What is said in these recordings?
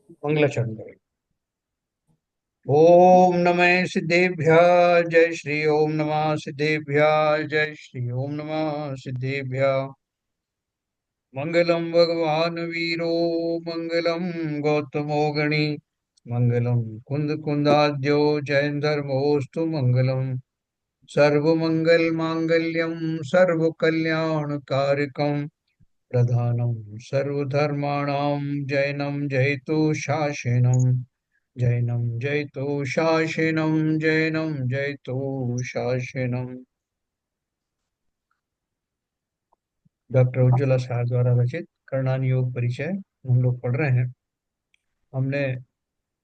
मंगलाचरण करें। ओम नमः सिद्धेभ्य जय श्री ओम नमः सिद्धेभ्य जय श्री ओम नमः सिद्धेभ्य। मंगलम भगवान वीरो मंगलम गौतमो गणी मंगलम कुंद कुंदाद्यो जैन धर्मोस्तु मंगलम सर्वमंगल मांगल्यम सर्व कल्याण कारकम प्रधानम सर्वधर्माणां जैनम जयतु शासनम जैनम जयतु शासनम जैनम जयतु शासनम। डॉक्टर उज्ज्वला शाह द्वारा रचित करणान योग परिचय हम लोग पढ़ रहे हैं। हमने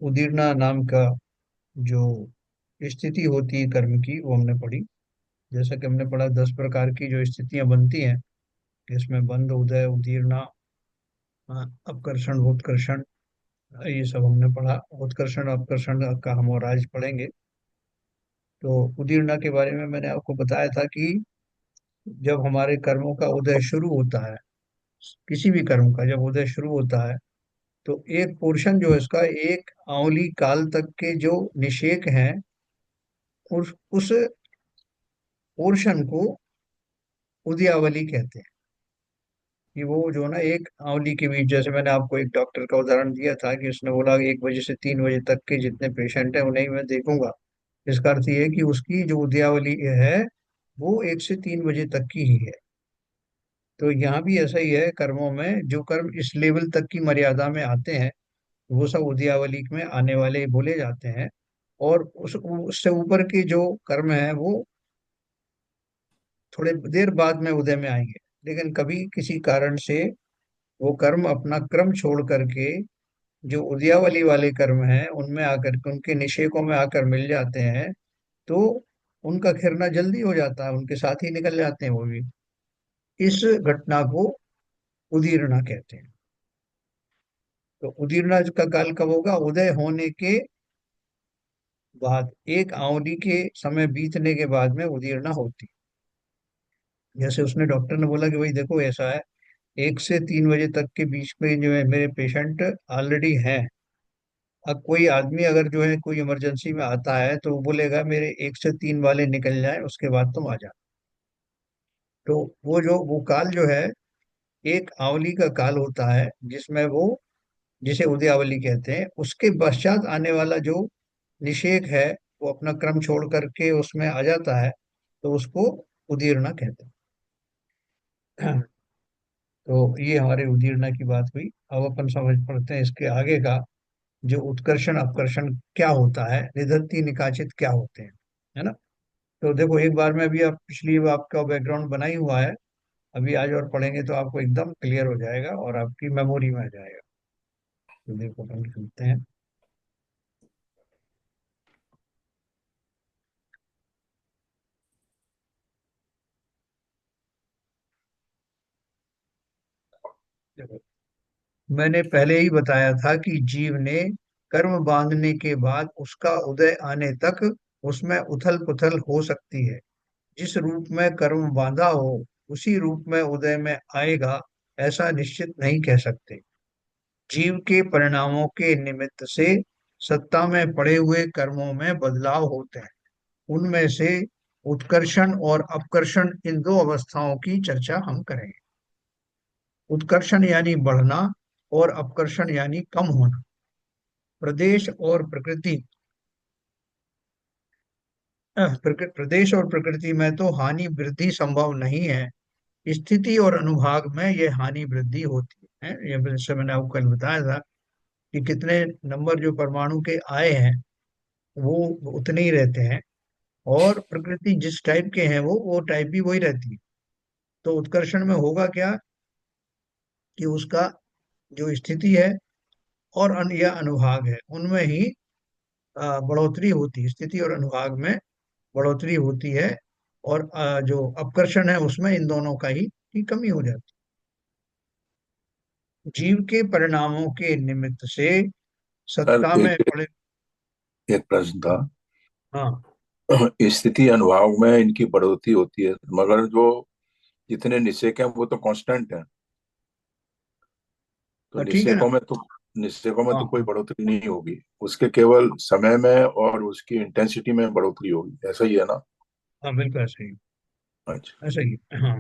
उदीर्णा नाम का जो स्थिति होती है कर्म की वो हमने पढ़ी। जैसा कि हमने पढ़ा 10 प्रकार की जो स्थितियां बनती हैं, इसमें बंध उदय उदीर्णा, अपकर्षण उत्कर्षण, ये सब हमने पढ़ा। उत्कर्षण अपकर्षण का हम और आज पढ़ेंगे। तो उदीर्णा के बारे में मैंने आपको बताया था कि जब हमारे कर्मों का उदय शुरू होता है, किसी भी कर्म का जब उदय शुरू होता है, तो एक पोर्शन जो है इसका, एक आंवली काल तक के जो निषेक हैं, उस पोर्शन को उद्यावली कहते हैं। कि वो जो ना एक आंवली के बीच, जैसे मैंने आपको एक डॉक्टर का उदाहरण दिया था कि उसने बोला कि 1 बजे से 3 बजे तक के जितने पेशेंट हैं उन्हें ही मैं देखूंगा। इसका अर्थ ये है कि उसकी जो उद्यावली है वो 1 से 3 बजे तक की ही है। तो यहाँ भी ऐसा ही है, कर्मों में जो कर्म इस लेवल तक की मर्यादा में आते हैं वो सब उद्यावली में आने वाले बोले जाते हैं। और उससे ऊपर के जो कर्म है वो थोड़े देर बाद में उदय में आएंगे। लेकिन कभी किसी कारण से वो कर्म अपना क्रम छोड़ करके जो उद्यावली वाले कर्म हैं उनमें आकर के उनके निषेकों में आकर मिल जाते हैं, तो उनका खिरना जल्दी हो जाता है, उनके साथ ही निकल जाते हैं वो भी। इस घटना को उदीर्णा कहते हैं। तो उदीर्णा का काल कब होगा? उदय होने के बाद, एक आंवली के समय बीतने के बाद में उदीर्णा होती। जैसे उसने डॉक्टर ने बोला कि भाई देखो ऐसा है, 1 से 3 बजे तक के बीच में जो है मेरे पेशेंट ऑलरेडी हैं। अब कोई आदमी अगर जो है कोई इमरजेंसी में आता है तो वो बोलेगा मेरे 1 से 3 वाले निकल जाए उसके बाद तुम आ जा। तो वो काल जो है एक आवली का काल होता है, जिसमें वो, जिसे उद्यावली कहते हैं, उसके पश्चात आने वाला जो निषेक है वो अपना क्रम छोड़ करके उसमें आ जाता है, तो उसको उदीर्णा कहते हैं। तो ये हमारे उदीर्णा की बात हुई। अब अपन समझ पड़ते हैं इसके आगे का, जो उत्कर्षण अपकर्षण क्या होता है, निधत्ती निकाचित क्या होते हैं, है ना। तो देखो एक बार में, अभी आप पिछली बार आपका बैकग्राउंड बना ही हुआ है, अभी आज और पढ़ेंगे तो आपको एकदम क्लियर हो जाएगा और आपकी मेमोरी में आ जाएगा। तो देखो अपन सुनते हैं। देखो, मैंने पहले ही बताया था कि जीव ने कर्म बांधने के बाद उसका उदय आने तक उसमें उथल पुथल हो सकती है। जिस रूप में कर्म बांधा हो उसी रूप में उदय में आएगा, ऐसा निश्चित नहीं कह सकते। जीव के परिणामों के निमित्त से सत्ता में पड़े हुए कर्मों में बदलाव होते हैं। उनमें से उत्कर्षण और अपकर्षण, इन दो अवस्थाओं की चर्चा हम करेंगे। उत्कर्षण यानी बढ़ना और अपकर्षण यानी कम होना। प्रदेश और प्रकृति, प्रदेश और प्रकृति में तो हानि वृद्धि संभव नहीं है। स्थिति और अनुभाग में यह हानि वृद्धि होती है। ये जैसे मैंने आपको कल बताया था कि कितने नंबर जो परमाणु के आए हैं वो उतने ही रहते हैं, और प्रकृति जिस टाइप के हैं वो टाइप भी वही रहती है। तो उत्कर्षण में होगा क्या कि उसका जो स्थिति है और या अनुभाग है उनमें ही बढ़ोतरी होती है। स्थिति और अनुभाग में बढ़ोतरी होती है, और जो अपकर्षण है उसमें इन दोनों का ही कमी हो जाती है। जीव के परिणामों के निमित्त से सर सत्ता में एक पड़े। एक प्रश्न था। हाँ, स्थिति अनुभाव में इनकी बढ़ोतरी होती है, मगर जो जितने निषेक हैं वो तो कांस्टेंट है। तो ठीक है ना। निषेकों में तो निश्चयों में हाँ तो कोई हाँ बढ़ोतरी नहीं होगी, उसके केवल समय में और उसकी इंटेंसिटी में बढ़ोतरी होगी, ऐसा ही है ना? हाँ, बिल्कुल ऐसे ही। अच्छा। ऐसे ही, हाँ।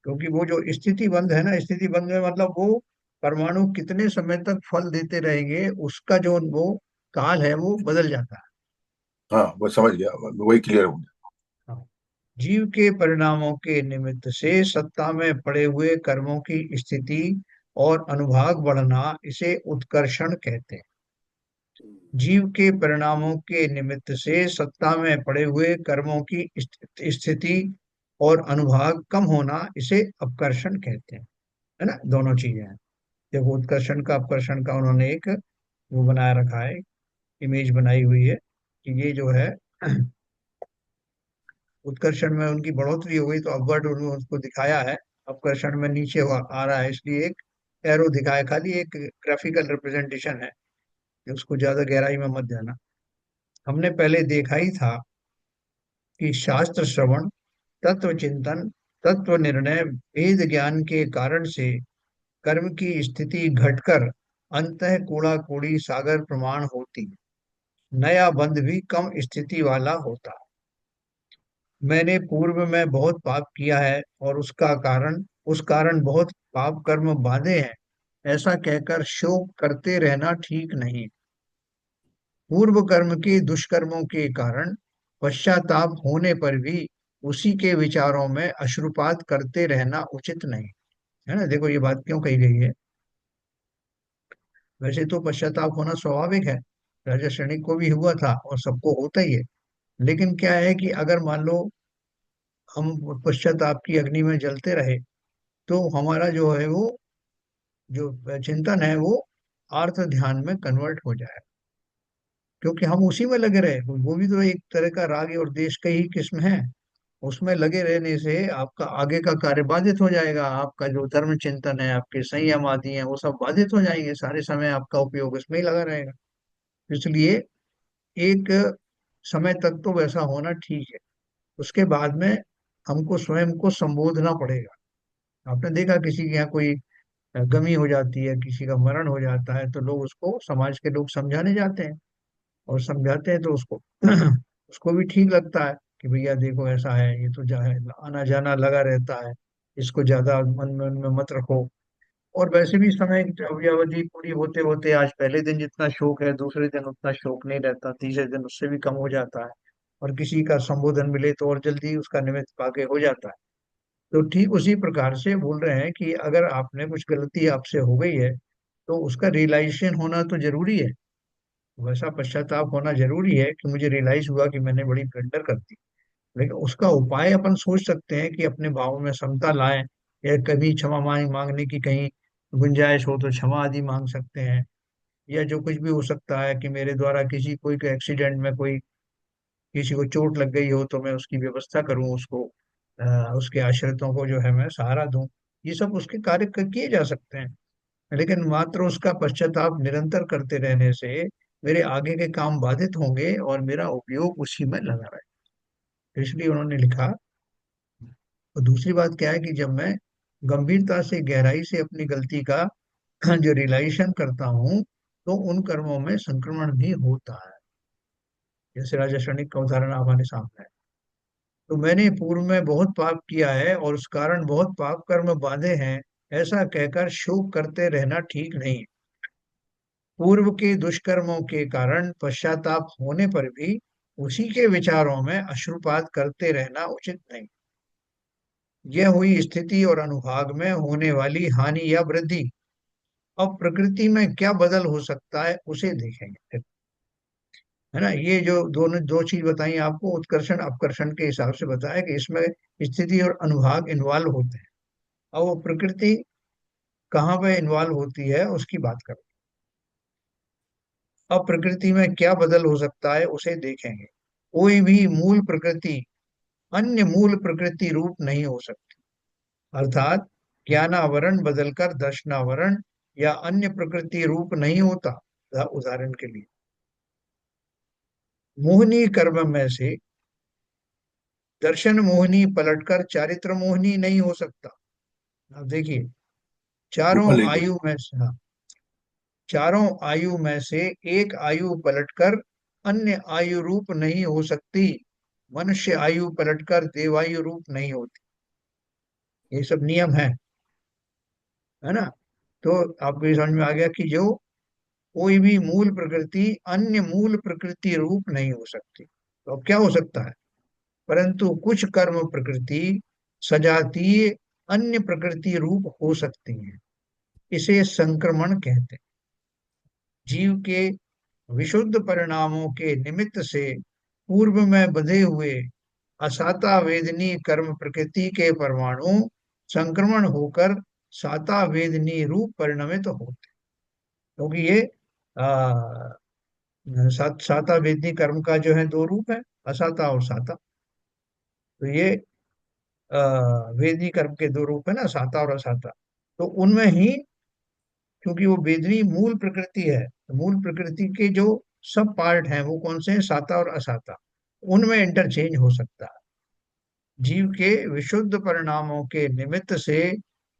क्योंकि वो जो स्थिति बंद है ना, स्थिति बंद में मतलब वो परमाणु कितने समय तक फल देते रहेंगे, उसका जो वो काल है वो बदल जाता है। हाँ, वो समझ गया, वही क्लियर हो गया। हाँ। जीव के परिणामों के निमित्त से सत्ता में पड़े हुए कर्मों की स्थिति और अनुभाग बढ़ना, इसे उत्कर्षण कहते हैं। जीव के परिणामों के निमित्त से सत्ता में पड़े हुए कर्मों की स्थिति और अनुभाग कम होना, इसे अपकर्षण कहते हैं। है ना, दोनों चीजें हैं। देखो, उत्कर्षण का अपकर्षण का उन्होंने एक वो बनाया रखा है, इमेज बनाई हुई है कि ये जो है उत्कर्षण में उनकी बढ़ोतरी हो गई तो अपवर्ड उन्होंने उसको दिखाया है, अपकर्षण में नीचे आ रहा है, इसलिए एक एरो दिखाया, खाली एक ग्राफिकल रिप्रेजेंटेशन है, उसको ज्यादा गहराई में मत जाना। हमने पहले देखा ही था कि शास्त्र श्रवण, तत्व चिंतन, तत्व निर्णय, वेद ज्ञान के कारण से कर्म की स्थिति घटकर अंतः कूड़ा कूड़ी सागर प्रमाण होती, नया बंध भी कम स्थिति वाला होता। मैंने पूर्व में बहुत पाप किया है और उस कारण बहुत पाप कर्म बांधे हैं, ऐसा कहकर शोक करते रहना ठीक नहीं। पूर्व कर्म के दुष्कर्मों के कारण पश्चाताप होने पर भी उसी के विचारों में अश्रुपात करते रहना उचित नहीं। है ना, देखो ये बात क्यों कही गई है। वैसे तो पश्चाताप होना स्वाभाविक है, राजा सैनिक को भी हुआ था और सबको होता ही है। लेकिन क्या है कि अगर मान लो हम पश्चाताप की अग्नि में जलते रहे, तो हमारा जो है वो जो चिंतन है वो आर्थ ध्यान में कन्वर्ट हो जाए, क्योंकि हम उसी में लगे रहे। वो भी तो एक तरह का राग और देश का ही किस्म है। उसमें लगे रहने से आपका आगे का कार्य बाधित हो जाएगा, आपका जो धर्म चिंतन है, आपके संयम आदि है, वो सब बाधित हो जाएंगे, सारे समय आपका उपयोग इसमें ही लगा रहेगा। इसलिए एक समय तक तो वैसा होना ठीक है, उसके बाद में हमको स्वयं को संबोधना पड़ेगा। आपने देखा किसी के यहाँ कोई गमी हो जाती है, किसी का मरण हो जाता है, तो लोग उसको, समाज के लोग समझाने जाते हैं, और समझाते हैं तो उसको उसको भी ठीक लगता है कि भैया देखो ऐसा है, ये तो जा है, आना जाना लगा रहता है, इसको ज्यादा मन में उनमें मत रखो। और वैसे भी समय की अवधि पूरी होते होते आज पहले दिन जितना शौक है, दूसरे दिन उतना शौक नहीं रहता, तीसरे दिन उससे भी कम हो जाता है। और किसी का संबोधन मिले तो और जल्दी उसका निमित्त पाके हो जाता है। तो ठीक उसी प्रकार से बोल रहे हैं कि अगर आपने कुछ गलती आपसे हो गई है, तो उसका रियलाइजेशन होना तो जरूरी है। वैसा पश्चाताप होना जरूरी है कि मुझे रियलाइज हुआ कि मैंने बड़ी ब्लंडर कर दी। लेकिन उसका उपाय अपन सोच सकते हैं कि अपने भावों में समता लाएं, या कभी क्षमा मांगने की कहीं गुंजाइश हो तो क्षमा आदि मांग सकते हैं। या जो कुछ भी हो सकता है कि मेरे द्वारा किसी कोई के एक्सीडेंट में कोई किसी को चोट लग गई हो, तो मैं उसकी व्यवस्था करूं, उसको उसके आश्रितों को जो है मैं सहारा दूं। ये सब उसके कार्य किए जा सकते हैं। लेकिन मात्र उसका पश्चाताप निरंतर करते रहने से मेरे आगे के काम बाधित होंगे और मेरा उपयोग उसी में लगा रहे। इसलिए उन्होंने लिखा। और दूसरी बात क्या है कि जब मैं गंभीरता से, गहराई से अपनी गलती का जो रियलाइजेशन करता हूँ, तो उन कर्मों में संक्रमण भी होता है। जैसे राजा शनिक का उदाहरण हमारे सामने है। तो मैंने पूर्व में बहुत पाप किया है और उस कारण बहुत पाप कर्म बांधे हैं, ऐसा कहकर शोक करते रहना ठीक नहीं। पूर्व के दुष्कर्मों के कारण पश्चाताप होने पर भी उसी के विचारों में अश्रुपात करते रहना उचित नहीं। यह हुई स्थिति और अनुभाग में होने वाली हानि या वृद्धि। अब प्रकृति में क्या बदल हो सकता है उसे देखेंगे। है ना, ये जो दोनों दो चीज बताई आपको, उत्कर्षण अपकर्षण के हिसाब से बताया कि इसमें स्थिति और अनुभाग इन्वॉल्व होते हैं। अब वो प्रकृति कहाँ पे इन्वॉल्व होती है उसकी बात करें। अब प्रकृति में क्या बदल हो सकता है उसे देखेंगे। कोई भी मूल प्रकृति अन्य मूल प्रकृति रूप नहीं हो सकती। अर्थात ज्ञानावरण बदलकर दर्शनावरण या अन्य प्रकृति रूप नहीं होता। उदाहरण के लिए, मोहिनी कर्म में से दर्शन मोहिनी पलटकर चारित्र मोहिनी नहीं हो सकता। अब देखिए, चारों ऊपर लिख आयु में से, हाँ, चारों आयु में से एक आयु पलटकर अन्य आयु रूप नहीं हो सकती। मनुष्य आयु पलटकर देवायु रूप नहीं होती। ये सब नियम है ना। तो आपको ये समझ में आ गया कि जो कोई भी मूल प्रकृति अन्य मूल प्रकृति रूप नहीं हो सकती। तो अब क्या हो सकता है? परंतु कुछ कर्म प्रकृति सजातीय अन्य प्रकृति रूप हो सकती हैं। इसे संक्रमण कहते हैं। जीव के विशुद्ध परिणामों के निमित्त से पूर्व में बंधे हुए असाता वेदनी कर्म प्रकृति के परमाणु संक्रमण होकर साता वेदनी रूप परिणमित होते हैं। क्योंकि ये आ, साता वेदनी कर्म का जो है दो रूप है, असाता और साता। तो ये वेदनी कर्म के दो रूप है ना, साता और असाता। तो उनमें ही, क्योंकि वो वेदनी मूल प्रकृति है, तो मूल प्रकृति के जो सब पार्ट हैं वो कौन से हैं? साता और असाता। उनमें इंटरचेंज हो सकता है। जीव के विशुद्ध परिणामों के निमित्त से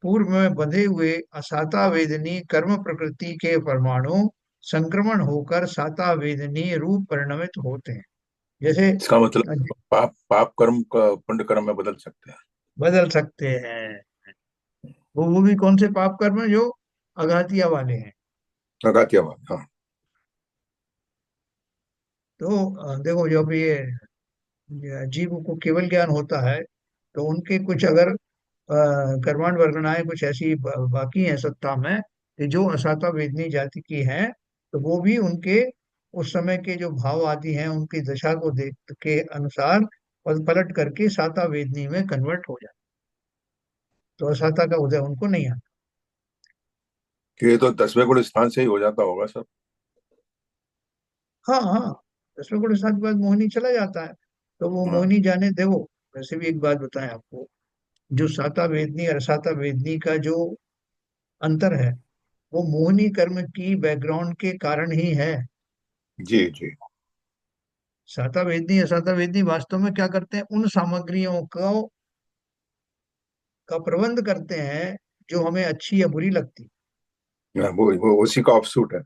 पूर्व में बंधे हुए असाता वेदनी कर्म प्रकृति के परमाणु संक्रमण होकर साता वेदनी रूप परिणमित होते हैं। जैसे इसका मतलब पाप पाप कर्म का पुण्य कर्म में बदल सकते हैं। बदल सकते हैं। वो भी कौन से पाप कर्म है? जो अघातिया वाले हैं। अगात्यावाद, हाँ। तो देखो, जब ये जीव को केवल ज्ञान होता है, तो उनके कुछ अगर कर्मांड वर्गनाएं कुछ ऐसी बाकी हैं सत्ता में, कि जो असाता वेदनी जाति की हैं, तो वो भी उनके उस समय के जो भाव आदि हैं उनकी दशा को देख के अनुसार और पलट करके साता वेदनी में कन्वर्ट हो जाए। तो असाता का उदय उनको नहीं आता। कि ये तो 10वें गुण स्थान से ही हो जाता होगा सब। हाँ हाँ, दसवें गुण साथ बाद मोहिनी चला जाता है। तो वो हाँ। मोहिनी जाने दे वो। वैसे भी एक बात बताएं आपको, जो साता वेदनी और असाता वेदनी का जो अंतर है, वो मोहिनी कर्म की बैकग्राउंड के कारण ही है। जी जी। साता वेदनी असाता वेदनी वास्तव में क्या करते हैं? उन सामग्रियों को का प्रबंध करते हैं जो हमें अच्छी या बुरी लगती। हाँ, वो उसी का ऑफशूट है।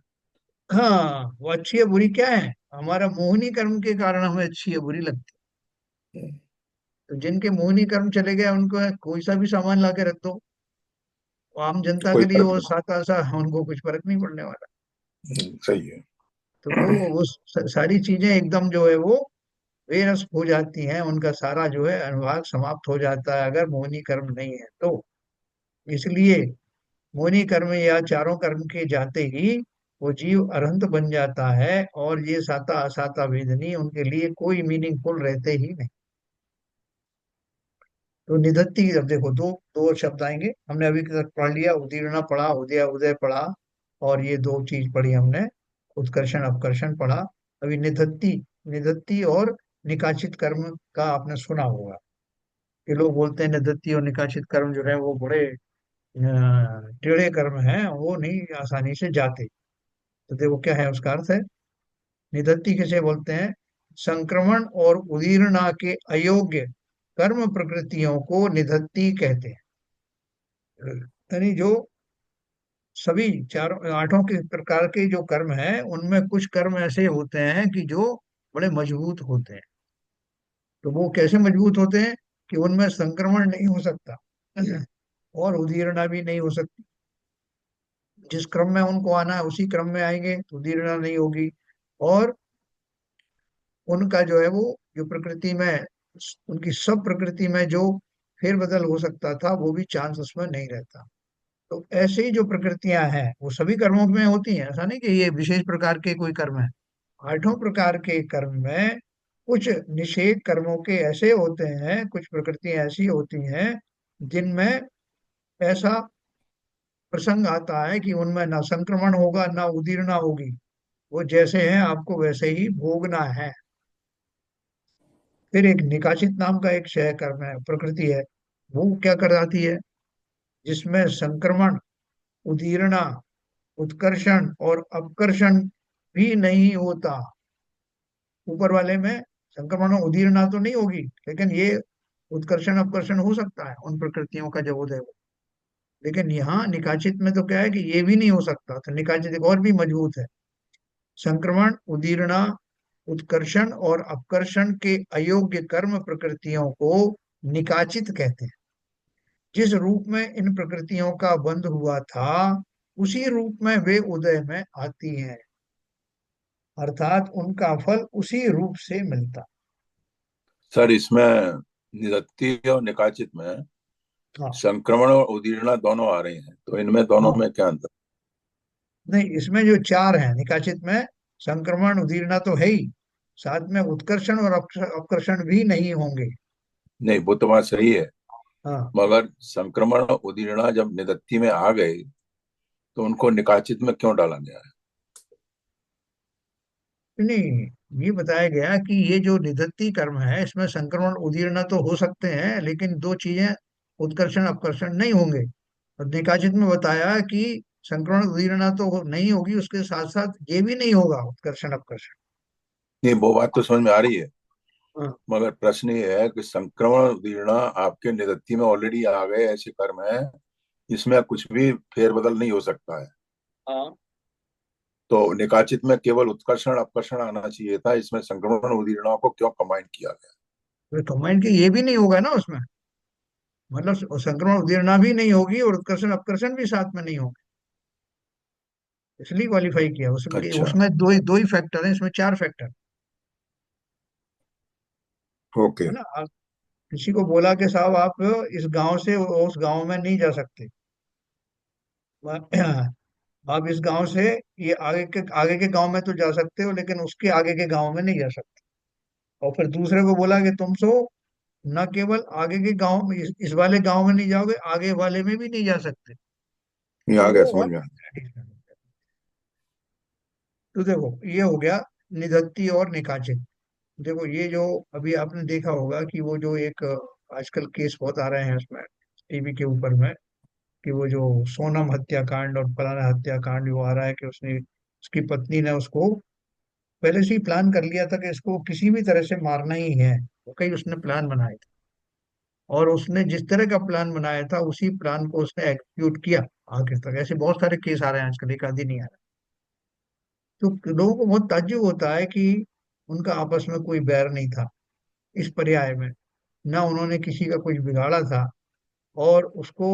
हाँ, वो अच्छी या बुरी क्या है? हमारा मोहिनी कर्म के कारण हमें अच्छी या बुरी लगती। तो जिनके मोहिनी कर्म चले गए उनको कोई सा भी सामान ला के रख दो, वो आम जनता कोई के लिए फर्क वो नहीं। साता सा, उनको कुछ फर्क नहीं पड़ने वाला। सही है। तो वो सारी चीजें एकदम जो है वो बेरस हो जाती हैं, उनका सारा जो है अनुभाग समाप्त हो जाता है अगर मोहिनी कर्म नहीं है तो। इसलिए मोहिनी कर्म या चारों कर्म के जाते ही वो जीव अरहंत बन जाता है, और ये साता असाता वेदनी उनके लिए कोई मीनिंगफुल रहते ही नहीं। तो निधत्ती, अब देखो, दो दो शब्द आएंगे। हमने अभी तक पढ़ लिया, उदीर्णा पढ़ा, उदय उदय पढ़ा, और ये दो चीज पढ़ी हमने, उत्कर्षण अपकर्षण पढ़ा। अभी निधत्ती, निधत्ती और निकाचित कर्म का आपने सुना होगा, कि लोग बोलते हैं निधत्ती और निकाचित कर्म जो है वो बड़े टेढ़े कर्म हैं, वो नहीं आसानी से जाते। तो देखो क्या है उसका अर्थ है। निधत्ती किसे बोलते हैं? संक्रमण और उदीर्णा के अयोग्य कर्म प्रकृतियों को निधत्ती कहते हैं। यानी जो सभी चारों आठों के प्रकार के जो कर्म हैं, उनमें कुछ कर्म ऐसे होते हैं कि जो बड़े मजबूत होते हैं। तो वो कैसे मजबूत होते हैं? कि उनमें संक्रमण नहीं हो सकता और उदीर्णा भी नहीं हो सकती। जिस क्रम में उनको आना है उसी क्रम में आएंगे, तो उदीर्णा नहीं होगी। और उनका जो है वो, जो प्रकृति में, उनकी सब प्रकृति में जो फेरबदल हो सकता था वो भी चांस उसमें नहीं रहता। तो ऐसे ही जो प्रकृतियां हैं वो सभी कर्मों में होती हैं, ऐसा नहीं कि ये विशेष प्रकार के कोई कर्म है। आठों प्रकार के कर्म में कुछ निषेध कर्मों के ऐसे होते हैं, कुछ प्रकृतियां ऐसी होती हैं जिनमें ऐसा प्रसंग आता है कि उनमें ना संक्रमण होगा ना उदीर्णा होगी। वो जैसे हैं आपको वैसे ही भोगना है। फिर एक निकाचित नाम का एक क्षय कर्म है, प्रकृति है। वो क्या कराती है? जिसमें संक्रमण, उदीर्णा, उत्कर्षण और अपकर्षण भी नहीं होता। ऊपर वाले में संक्रमण और उदीर्णा तो नहीं होगी, लेकिन ये उत्कर्षण अपकर्षण हो सकता है उन प्रकृतियों का जब उदय हो। लेकिन यहाँ निकाचित में तो क्या है कि ये भी नहीं हो सकता, तो निकाचित एक और भी मजबूत है। संक्रमण, उदीर्णा, उत्कर्षण और अपकर्षण के अयोग्य कर्म प्रकृतियों को निकाचित कहते हैं। जिस रूप में इन प्रकृतियों का बंध हुआ था, उसी रूप में वे उदय में आती हैं, अर्थात उनका फल उसी रूप से मिलता। सर इसमें निरक्ति और निकाचित में हाँ। संक्रमण और उदीर्णा दोनों आ रही हैं, तो इनमें दोनों हाँ, में क्या अंतर? नहीं, इसमें जो चार हैं निकाचित में, संक्रमण उदीर्णा तो है ही, साथ में उत्कर्षण और अपकर्षण भी नहीं होंगे। नहीं, वो तो बात सही है, हाँ। मगर संक्रमण और उदीर्णा जब निरक्ति में आ गए तो उनको निकाचित में क्यों डाला गया है? नहीं, ये बताया गया कि ये जो निधत्ती कर्म है इसमें संक्रमण उदीर्णा तो हो सकते हैं, लेकिन दो चीजें, उत्कर्षण अपकर्षण नहीं होंगे। और निकाचित में बताया कि संक्रमण उदीर्णा तो नहीं होगी, उसके साथ साथ ये भी नहीं होगा उत्कर्षण अपकर्षण। नहीं, वो बात तो समझ में आ रही है, हाँ। मगर प्रश्न ये है कि संक्रमण और उदीर्णा आपके निरक्ति में ऑलरेडी आ गए ऐसे कर्म है, इसमें कुछ भी फेरबदल नहीं हो सकता है। हाँ, तो निकाचित में केवल उत्कर्षण अपकर्षण आना चाहिए था, इसमें संक्रमण और उदीर्णा को क्यों कंबाइन किया गया? तो कंबाइन के ये भी नहीं होगा ना उसमें, मतलब संक्रमण उदीर्णा भी नहीं होगी और उत्कर्षण अपकर्षण भी साथ में नहीं होंगे, इसलिए क्वालिफाई किया उसमें। अच्छा। उसमें दो ही फैक्टर हैं, इसमें चार फैक्टर ओके। है ना। आप किसी को बोला कि साहब आप इस गांव से उस गांव में नहीं जा सकते, आप इस गांव से ये आगे के गांव में तो जा सकते हो, लेकिन उसके आगे के गांव में नहीं जा सकते। और फिर दूसरे को बोला कि तुम सो न केवल आगे के गांव में, इस वाले गांव में नहीं जाओगे, आगे वाले में भी नहीं जा सकते। ये तो आ गया, वो समझ और में आ additional हो गया। तो देखो ये हो गया निधत्ती और निकाचित। देखो ये जो अभी आपने देखा होगा कि वो जो एक आजकल केस बहुत आ रहे हैं उसमें, टीवी के ऊपर में, कि वो जो सोनम हत्याकांड और फलाना हत्याकांड जो आ रहा है कि उसने, उसकी पत्नी ने उसको पहले से ही प्लान कर लिया था कि इसको किसी भी तरह से मारना ही है। वो कई उसने प्लान बनाए थे, और उसने जिस तरह का प्लान बनाया था उसी प्लान को उसने एग्जीक्यूट किया आखिर तक। ऐसे बहुत सारे केस आ रहे हैं आजकल, एक आदि नहीं आ रहा। तो लोगों को बहुत ताज्जुब होता है कि उनका आपस में कोई बैर नहीं था इस पर्याय में, ना उन्होंने किसी का कुछ बिगाड़ा था। और उसको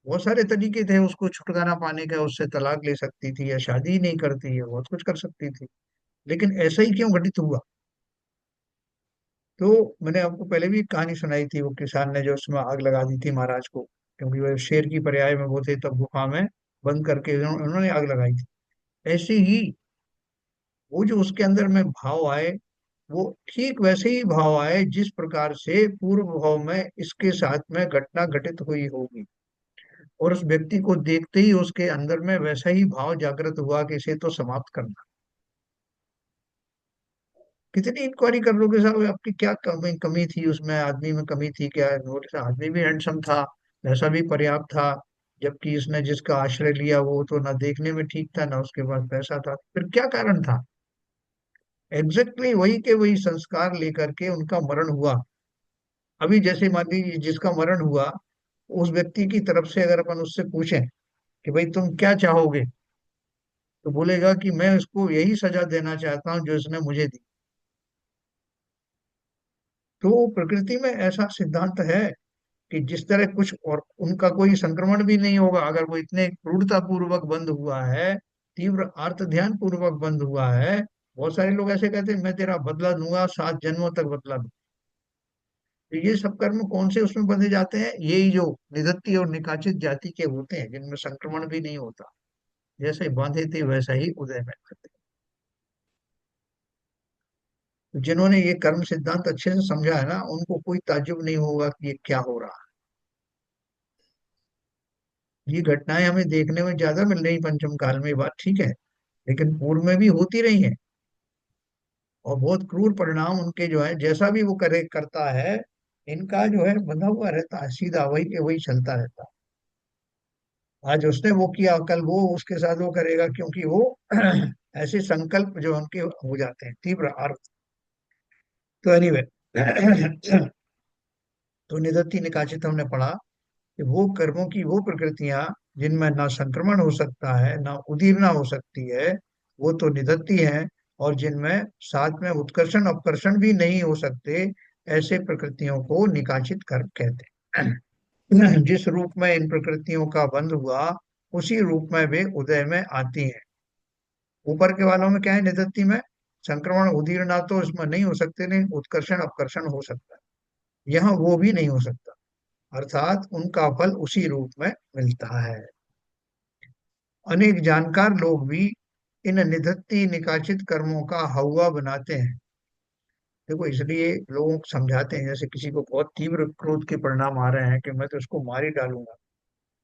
बहुत सारे तरीके थे उसको छुटकारा पाने का, उससे तलाक ले सकती थी या शादी ही नहीं करती है, बहुत कुछ कर सकती थी, लेकिन ऐसा ही क्यों घटित हुआ। तो मैंने आपको पहले भी एक कहानी सुनाई थी, वो किसान ने जो उसमें आग लगा दी थी महाराज को, क्योंकि वो शेर की पर्याय में वो थे, तब गुफा में बंद करके उन्होंने आग लगाई थी। ऐसे ही वो जो उसके अंदर में भाव आए, वो ठीक वैसे ही भाव आए जिस प्रकार से पूर्व भाव में इसके साथ में घटना घटित हुई होगी, और उस व्यक्ति को देखते ही उसके अंदर में वैसा ही भाव जागृत हुआ कि इसे तो समाप्त करना। कितनी इंक्वायरी कर लोगे साहब, आपकी क्या कमी कमी थी उसमें, आदमी में कमी थी क्या, नोटिस आदमी भी हैंडसम था, पैसा भी पर्याप्त था, जबकि इसने जिसका आश्रय लिया वो तो ना देखने में ठीक था, ना उसके पास पैसा था, फिर क्या कारण था। एग्जैक्टली वही के वही संस्कार लेकर के उनका मरण हुआ। अभी जैसे मान लीजिए जिसका मरण हुआ, उस व्यक्ति की तरफ से अगर अपन उससे पूछें कि भाई तुम क्या चाहोगे, तो बोलेगा कि मैं इसको यही सजा देना चाहता हूँ जो इसने मुझे दी। तो प्रकृति में ऐसा सिद्धांत है कि जिस तरह कुछ, और उनका कोई संक्रमण भी नहीं होगा अगर वो इतने क्रूरता पूर्वक बंद हुआ है, तीव्र आर्त ध्यान पूर्वक बंद हुआ है। बहुत सारे लोग ऐसे कहते हैं मैं तेरा बदला लूंगा, 7 जन्मों तक बदला दूं। तो ये सब कर्म कौन से उसमें बंधे जाते हैं, यही जो निदत्ती और निकाचित जाति के होते हैं जिनमें संक्रमण भी नहीं होता, जैसे बांधे थे वैसा ही उदय में करते। तो जिन्होंने ये कर्म सिद्धांत अच्छे से समझा है ना, उनको कोई ताज्जुब नहीं होगा कि ये क्या हो रहा है। ये घटनाएं हमें देखने में ज्यादा मिल रही पंचम काल में, ये बात ठीक है, लेकिन पूर्व में भी होती रही हैं, और बहुत क्रूर परिणाम उनके जो है, जैसा भी वो करे करता है, इनका जो है बंधा हुआ रहता है, सीधा वही के वही चलता रहता है। आज उसने वो किया, कल वो उसके साथ वो करेगा, क्योंकि वो ऐसे संकल्प जो उनके हो जाते हैं तीव्र अर्थ। तो एनीवे तो निदत्ति निकाचित हमने पढ़ा। कि वो कर्मों की वो प्रकृतियां जिनमें ना संक्रमण हो सकता है ना उदीरना हो सकती है, वो तो निदत्ती हैं। और जिनमें साथ में उत्कर्षण अपकर्षण भी नहीं हो सकते, ऐसे प्रकृतियों को निकाचित कर्म कहते हैं। जिस रूप में इन प्रकृतियों का बंध हुआ, उसी रूप में वे उदय में आती हैं। ऊपर के वालों में क्या है, निदत्ती में संक्रमण उदीरना तो इसमें नहीं हो सकते, नहीं उत्कर्षण अपकर्षण हो सकता है, यहाँ वो भी नहीं हो सकता। अर्थात उनका फल उसी रूप में मिलता है। अनेक जानकार लोग भी इन निधत्ती निकाचित कर्मों का हौवा बनाते हैं। देखो, इसलिए लोगों को समझाते हैं, जैसे किसी को बहुत तीव्र क्रोध के परिणाम आ रहे हैं कि मैं तो उसको मार ही डालूंगा,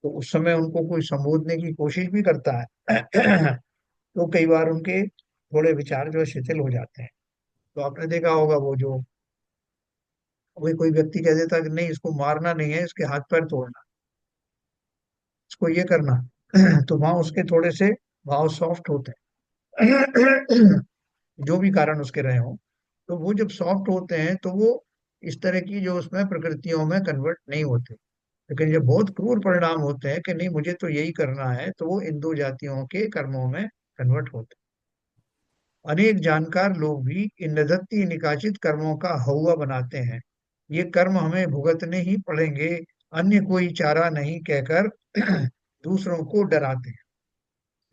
तो उस समय उनको कोई संबोधने की कोशिश भी करता है तो कई बार उनके थोड़े विचार जो है शिथिल हो जाते हैं। तो आपने देखा होगा, वो जो कोई व्यक्ति कह देता है कि नहीं, इसको मारना नहीं है, इसके हाथ पैर तोड़ना, इसको ये करना तो वहां उसके थोड़े से भाव सॉफ्ट होते हैं जो भी कारण उसके रहे हों। तो वो जब सॉफ्ट होते हैं तो वो इस तरह की जो उसमें प्रकृतियों में कन्वर्ट नहीं होते। लेकिन जब बहुत क्रूर परिणाम होते हैं कि नहीं मुझे तो यही करना है, तो वो इन दो जातियों के कर्मों में कन्वर्ट होते हैं। अनेक जानकार लोग भी इन निदत्ती निकाचित कर्मों का हौवा बनाते हैं। ये कर्म हमें भुगतने ही पड़ेंगे, अन्य कोई चारा नहीं कहकर दूसरों को डराते हैं।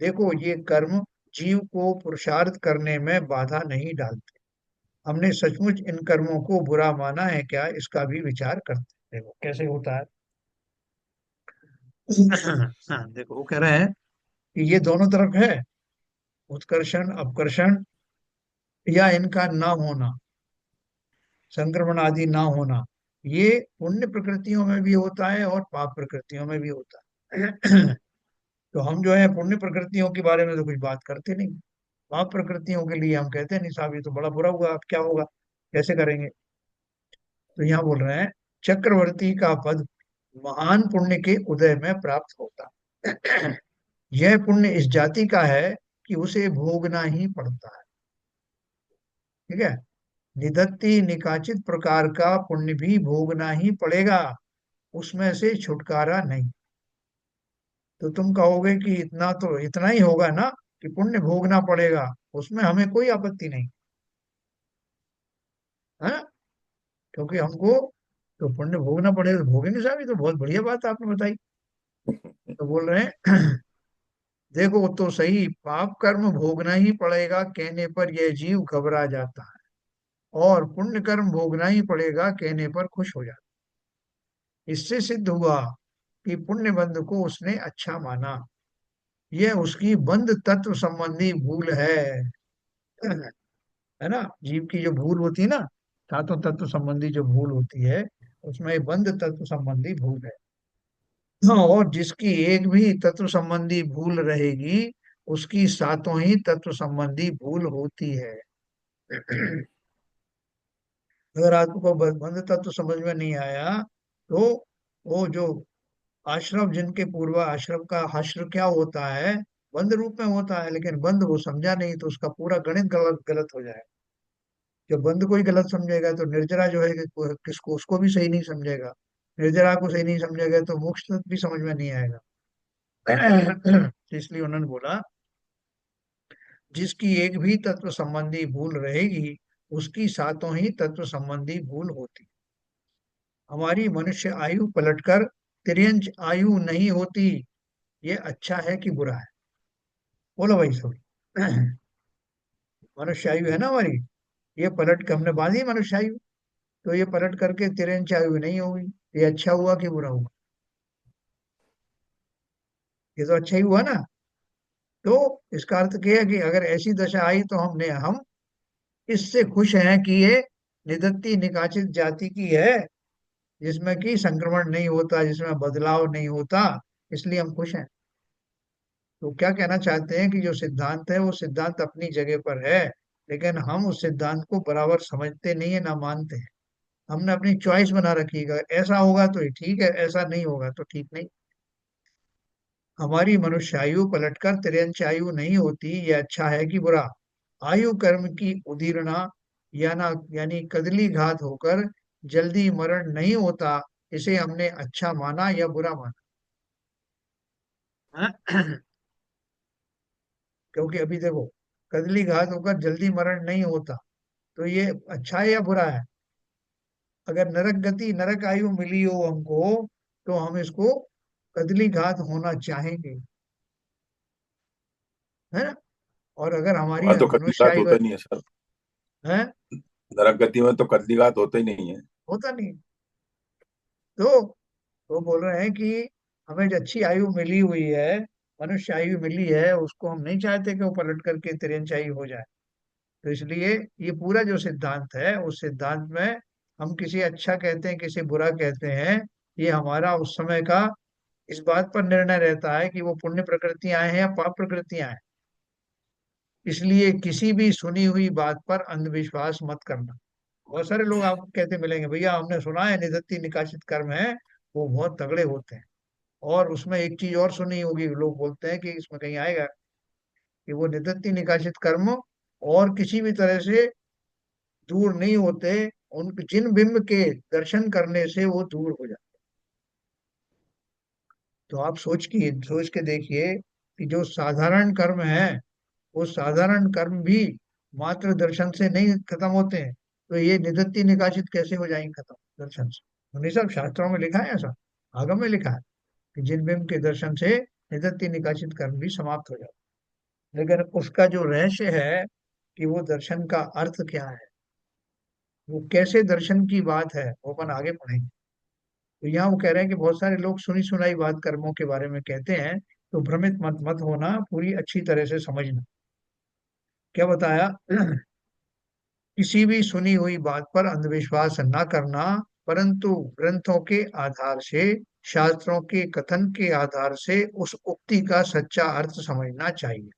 देखो, ये कर्म जीव को पुरुषार्थ करने में बाधा नहीं डालते। हमने सचमुच इन कर्मों को बुरा माना है क्या, इसका भी विचार करते हैं। देखो कैसे होता है। हाँ, देखो वो कह रहे हैं कि ये दोनों तरफ है, उत्कर्षण अपकर्षण या इनका ना होना, संक्रमण आदि ना होना, ये पुण्य प्रकृतियों में भी होता है और पाप प्रकृतियों में भी होता है। तो हम जो है पुण्य प्रकृतियों के बारे में तो कुछ बात करते नहीं, पाप प्रकृतियों के लिए हम कहते हैं नहीं साहब, ये तो बड़ा बुरा हुआ, अब क्या होगा, कैसे करेंगे। तो यहाँ बोल रहे हैं, चक्रवर्ती का पद महान पुण्य के उदय में प्राप्त होता। यह पुण्य इस जाति का है कि उसे भोगना ही पड़ता है। ठीक है, निदत्ति निकाचित प्रकार का पुण्य भी भोगना ही पड़ेगा, उसमें से छुटकारा नहीं। तो तुम कहोगे कि इतना तो इतना ही होगा ना, कि पुण्य भोगना पड़ेगा, उसमें हमें कोई आपत्ति नहीं है ना, क्योंकि हमको तो पुण्य भोगना पड़ेगा, तो भोगे नहीं साहब, ये तो बहुत बढ़िया बात आपने बताई। तो बोल रहे हैं देखो तो सही, पाप कर्म भोगना ही पड़ेगा कहने पर यह जीव घबरा जाता है, और पुण्य कर्म भोगना ही पड़ेगा कहने पर खुश हो जाता है। इससे सिद्ध हुआ कि पुण्य बंध को उसने अच्छा माना, यह उसकी बंध तत्व संबंधी भूल है ना। जीव की जो भूल होती है ना, सातों तत्व संबंधी जो भूल होती है, उसमें बंध तत्व संबंधी भूल है। हाँ, और जिसकी एक भी तत्व संबंधी भूल रहेगी, उसकी सातों ही तत्व संबंधी भूल होती है। अगर आपको बंध तत्व समझ में नहीं आया, तो वो जो आश्रम, जिनके पूर्व आश्रम का हश्र क्या होता है, बंध रूप में होता है, लेकिन बंध वो समझा नहीं, तो उसका पूरा गणित गलत गलत हो जाएगा। जब बंध को ही गलत समझेगा, तो निर्जरा जो है किसको, उसको भी सही नहीं समझेगा। निर्जरा को सही नहीं समझेगा तो मोक्ष तत्व भी समझ में नहीं आएगा। तो इसलिए उन्होंने बोला, जिसकी एक भी तत्व संबंधी भूल रहेगी, उसकी सातों ही तत्व संबंधी भूल होती। हमारी मनुष्य आयु पलटकर तिर्यंच आयु नहीं होती, ये अच्छा है कि बुरा है, बोलो भाई सब। मनुष्य आयु है ना हमारी, ये पलट के हमने बांधी मनुष्य आयु, तो ये पलट करके तिरंच आयु नहीं होगी, ये अच्छा हुआ कि बुरा हुआ, ये तो अच्छा ही हुआ ना। तो इसका अर्थ क्या है कि अगर ऐसी दशा आई तो हम इससे खुश हैं कि ये निदत्ती निकाचित जाति की है, जिसमें कि संक्रमण नहीं होता, जिसमें बदलाव नहीं होता, इसलिए हम खुश हैं। तो क्या कहना चाहते हैं कि जो सिद्धांत है वो सिद्धांत अपनी जगह पर है, लेकिन हम उस सिद्धांत को बराबर समझते नहीं है, ना मानते हैं। हमने अपनी चॉइस बना रखी है, अगर ऐसा होगा तो ये ठीक है, ऐसा नहीं होगा तो ठीक नहीं। हमारी मनुष्य आयु पलटकर तिरंच आयु नहीं होती, ये अच्छा है कि बुरा। आयु कर्म की उदीरना, यानी कदली घात होकर जल्दी मरण नहीं होता, इसे हमने अच्छा माना या बुरा माना? हाँ? क्योंकि अभी देखो, कदली घात होकर जल्दी मरण नहीं होता, तो ये अच्छा है या बुरा है? अगर नरक गति, नरक आयु मिली हो हमको, तो हम इसको कदली घात होना चाहेंगे, है ना? और अगर हमारी वहां तो मनुष्य कदलीघात आयु होता नहीं है सर। है, नरक गति में तो कदलीघात होता ही नहीं है। होता नहीं। तो वो बोल रहे हैं कि हमें जो अच्छी आयु मिली हुई है, मनुष्य आयु मिली है, उसको हम नहीं चाहते कि वो पलट करके तिरंचाई हो जाए। तो इसलिए ये पूरा जो सिद्धांत है, उस सिद्धांत में हम किसी अच्छा कहते हैं, किसी बुरा कहते हैं, ये हमारा उस समय का इस बात पर निर्णय रहता है कि वो पुण्य प्रकृतियां हैं या पाप प्रकृतियां हैं। इसलिए किसी भी सुनी हुई बात पर अंधविश्वास मत करना। बहुत सारे लोग आपको कहते मिलेंगे, भैया हमने सुना है निदत्ति निकासित कर्म है, वो बहुत तगड़े होते हैं। और उसमें एक चीज और सुनी होगी, लोग बोलते हैं कि इसमें कहीं आएगा कि वो निदत्ति निकासित कर्म और किसी भी तरह से दूर नहीं होते, उन जिन बिंब के दर्शन करने से वो दूर हो जाते। तो आप सोच के देखिए कि जो साधारण कर्म है, वो साधारण कर्म भी मात्र दर्शन से नहीं खत्म होते हैं, तो ये निदत्ति निकासित कैसे हो जाएंगे खत्म दर्शन से? उन्हीं सब शास्त्रों में लिखा है ऐसा, आगम में लिखा है कि जिन बिंब के दर्शन से निदत्ति निकासित कर्म भी समाप्त हो जाते हैं। लेकिन उसका जो रहस्य है कि वो दर्शन का अर्थ क्या है, वो कैसे दर्शन की बात है, वो अपन आगे पढ़ेंगे। तो यहाँ वो कह रहे हैं कि बहुत सारे लोग सुनी सुनाई बात कर्मों के बारे में कहते हैं, तो भ्रमित मत मत होना, पूरी अच्छी तरह से समझना। क्या बताया? किसी भी सुनी हुई बात पर अंधविश्वास न करना, परंतु ग्रंथों के आधार से, शास्त्रों के कथन के आधार से उस उक्ति का सच्चा अर्थ समझना चाहिए।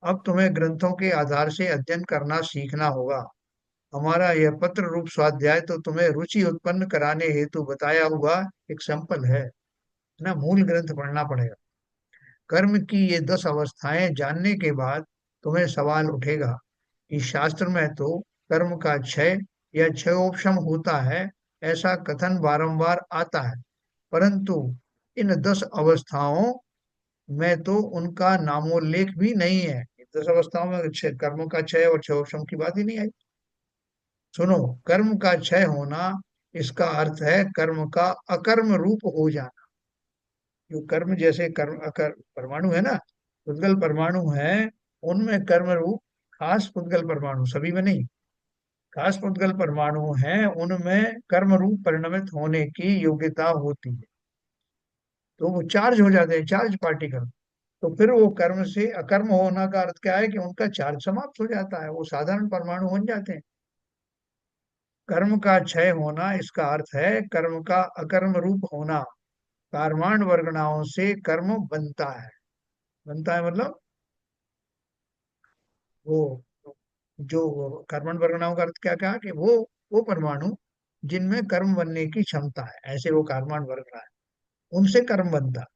अब तुम्हें ग्रंथों के आधार से अध्ययन करना सीखना होगा। हमारा यह पत्र रूप स्वाध्याय तो तुम्हें रुचि उत्पन्न कराने हेतु बताया हुआ एक सैंपल है ना, मूल ग्रंथ पढ़ना पड़ेगा। कर्म की ये 10 अवस्थाएं जानने के बाद तुम्हें सवाल उठेगा कि शास्त्र में तो कर्म का क्षय या क्षयोपशम होता है, ऐसा कथन बारंबार आता है, परंतु इन 10 अवस्थाओं में तो उनका नामोल्लेख भी नहीं है। इन 10 अवस्थाओं में कर्म का क्षय और क्षयोपशम की बात ही नहीं आई। सुनो, कर्म का क्षय होना, इसका अर्थ है कर्म का अकर्म रूप हो जाना। जो कर्म, जैसे कर्म परमाणु है ना, पुद्गल परमाणु है, उनमें कर्म रूप खास पुद्गल परमाणु, सभी में नहीं, खास पुद्गल परमाणु है, उनमें कर्म रूप परिणमित होने की योग्यता होती है। तो वो चार्ज हो जाते हैं, चार्ज पार्टिकल। तो फिर वो कर्म से अकर्म होना का अर्थ क्या है कि उनका चार्ज समाप्त हो जाता है, वो साधारण परमाणु बन जाते हैं। कर्म का क्षय होना, इसका अर्थ है कर्म का अकर्म रूप होना। कर्माण वर्गणाओं से कर्म बनता है। बनता है मतलब वो, जो कर्मण वर्गणाओं का अर्थ क्या कहा कि वो परमाणु जिनमें कर्म बनने की क्षमता है, ऐसे वो कर्माण वर्गणा है, उनसे कर्म बनता है।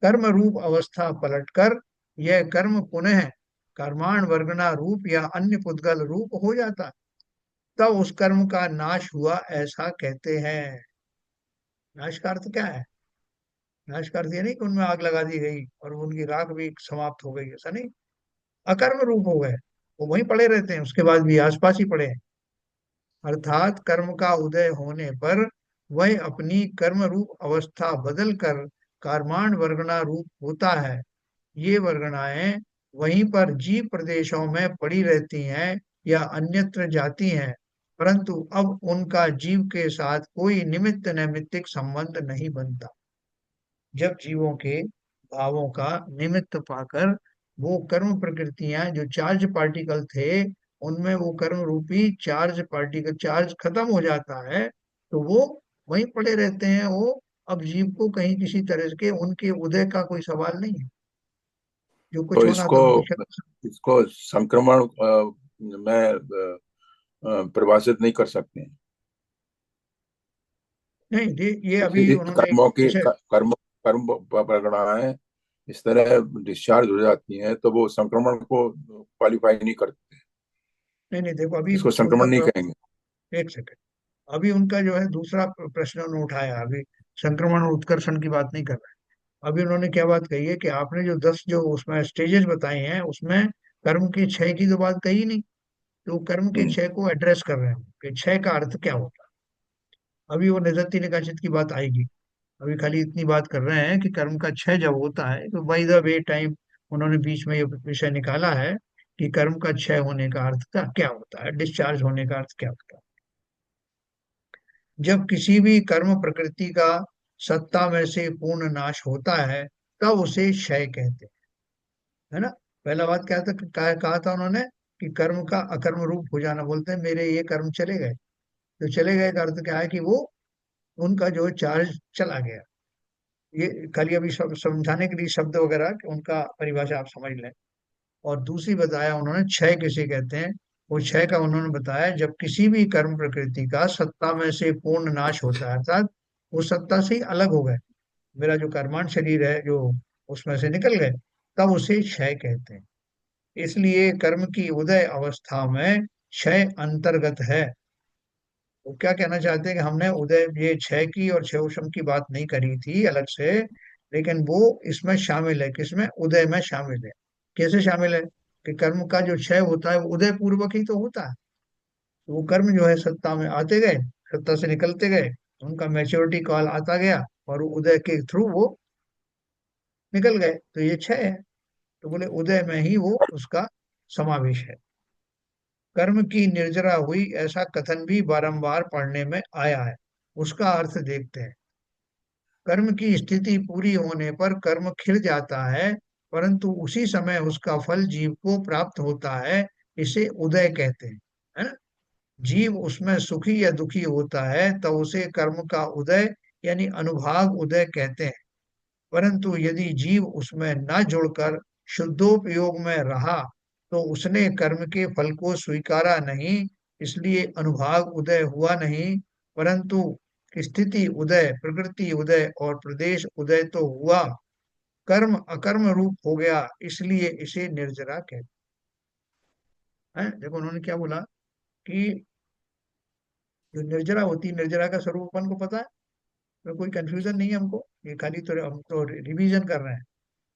कर्म रूप अवस्था पलटकर यह कर्म पुनः कर्माण वर्गना रूप या अन्य पुद्गल रूप हो जाता है, तब उस कर्म का नाश हुआ ऐसा कहते हैं। नाश का अर्थ क्या है? नाश का अर्थ ये नहीं कि उनमें आग लगा दी गई और उनकी राख भी समाप्त हो गई, ऐसा नहीं। अकर्म रूप हो गए, वो वहीं पड़े रहते हैं, उसके बाद भी आसपास ही पड़े हैं। अर्थात कर्म का उदय होने पर वह अपनी कर्म रूप अवस्था बदल कर कर्माण वर्गना रूप होता है। ये वर्गणाएं वहीं पर जीव प्रदेशों में पड़ी रहती हैं या अन्यत्र जाती हैं, परंतु अब उनका जीव के साथ कोई निमित्त नैमित्तिक संबंध नहीं बनता। जब जीवों के भावों का निमित्त पाकर वो कर्म प्रकृतियां, जो चार्ज पार्टिकल थे, उनमें वो कर्म रूपी चार्ज पार्टिकल, चार्ज खत्म हो जाता है, तो वो वहीं पड़े रहते हैं। वो अब जीव को कहीं किसी तरह के उनके उदय का कोई सवाल नहीं है। जो कुछ तो होना इसको था उनकी शक्ति। इसको संक्रमण में परिभाषित नहीं कर सकते हैं। नहीं, ये अभी उन्होंने कर्मों की जैसे, कर्म कर्म प्रगणाएं इस तरह डिस्चार्ज हो जाती हैं तो वो संक्रमण को क्वालिफाई नहीं करते। नहीं नहीं, देखो अभी इसको उसका संक्रमण नहीं कहेंगे। एक सेकंड, अभी उनका जो है दूसरा प्रश्न उन्होंने उठाया, अभी संक्रमण और उत्कर्षण की बात नहीं कर रहे हैं। अभी उन्होंने क्या बात कही है कि आपने जो 10 जो उसमें स्टेजेस बताए हैं उसमें कर्म के क्षय की तो बात कही नहीं। तो कर्म के हम्म। क्षय को एड्रेस कर रहे हैं कि क्षय का अर्थ क्या होता है। अभी वो निजति निकाचित की बात आएगी। अभी खाली इतनी बात कर रहे हैं कि कर्म का क्षय जब होता है तो बाई द वे टाइम उन्होंने बीच में ये विषय निकाला है कि कर्म का क्षय होने का अर्थ का क्या होता है, डिस्चार्ज होने का अर्थ क्या होता है। जब किसी भी कर्म प्रकृति का सत्ता में से पूर्ण नाश होता है तब उसे क्षय कहते हैं, है ना। पहला बात क्या था, कहा था उन्होंने कि कर्म का अकर्म रूप हो जाना, बोलते हैं मेरे ये कर्म चले गए। तो चले गए का अर्थ क्या है कि वो उनका जो चार्ज चला गया। ये खाली अभी समझाने के लिए शब्द वगैरह कि उनका परिभाषा आप समझ लें। और दूसरी बताया उन्होंने क्षय किसे कहते हैं। वो क्षय का उन्होंने बताया जब किसी भी कर्म प्रकृति का सत्ता में से पूर्ण नाश होता है, अर्थात वो सत्ता से ही अलग हो गए, मेरा जो कर्मांत शरीर है जो उसमें से निकल गए, तब उसे क्षय कहते हैं। इसलिए कर्म की उदय अवस्था में क्षय अंतर्गत है। वो क्या कहना चाहते हैं कि हमने उदय ये क्षय की और क्षयोषम की बात नहीं करी थी अलग से, लेकिन वो इसमें शामिल है, किसमें, उदय में शामिल है। कैसे शामिल है कि कर्म का जो क्षय होता है वो उदय पूर्वक ही तो होता है। तो वो कर्म जो है सत्ता में आते गए, सत्ता से निकलते गए, उनका मैच्योरिटी काल आता गया और वो उदय के थ्रू वो निकल गए, तो ये क्षय है। तो बोले उदय में ही वो उसका समावेश है। कर्म की निर्जरा हुई ऐसा कथन भी बारंबार पढ़ने में आया है। उसका अर्थ देखते हैं। कर्म की स्थिति पूरी होने पर कर्म खिल जाता है, परंतु उसी समय उसका फल जीव को प्राप्त होता है। इसे उदय कहते हैं, है ना। जीव उसमें सुखी या दुखी होता है तो उसे कर्म का उदय यानी अनुभाग उदय कहते हैं। परंतु यदि जीव उसमें न जुड़कर शुद्धोपयोग में रहा तो उसने कर्म के फल को स्वीकारा नहीं, इसलिए अनुभाग उदय हुआ नहीं, परंतु स्थिति उदय, प्रकृति उदय और प्रदेश उदय तो हुआ। कर्म अकर्म रूप हो गया, इसलिए इसे निर्जरा कहते हैं। देखो उन्होंने क्या बोला कि जो निर्जरा होती है, निर्जरा का स्वरूप अपन को पता है, तो कोई कंफ्यूजन नहीं है हमको, ये खाली तो हम तो रिवीजन कर रहे हैं।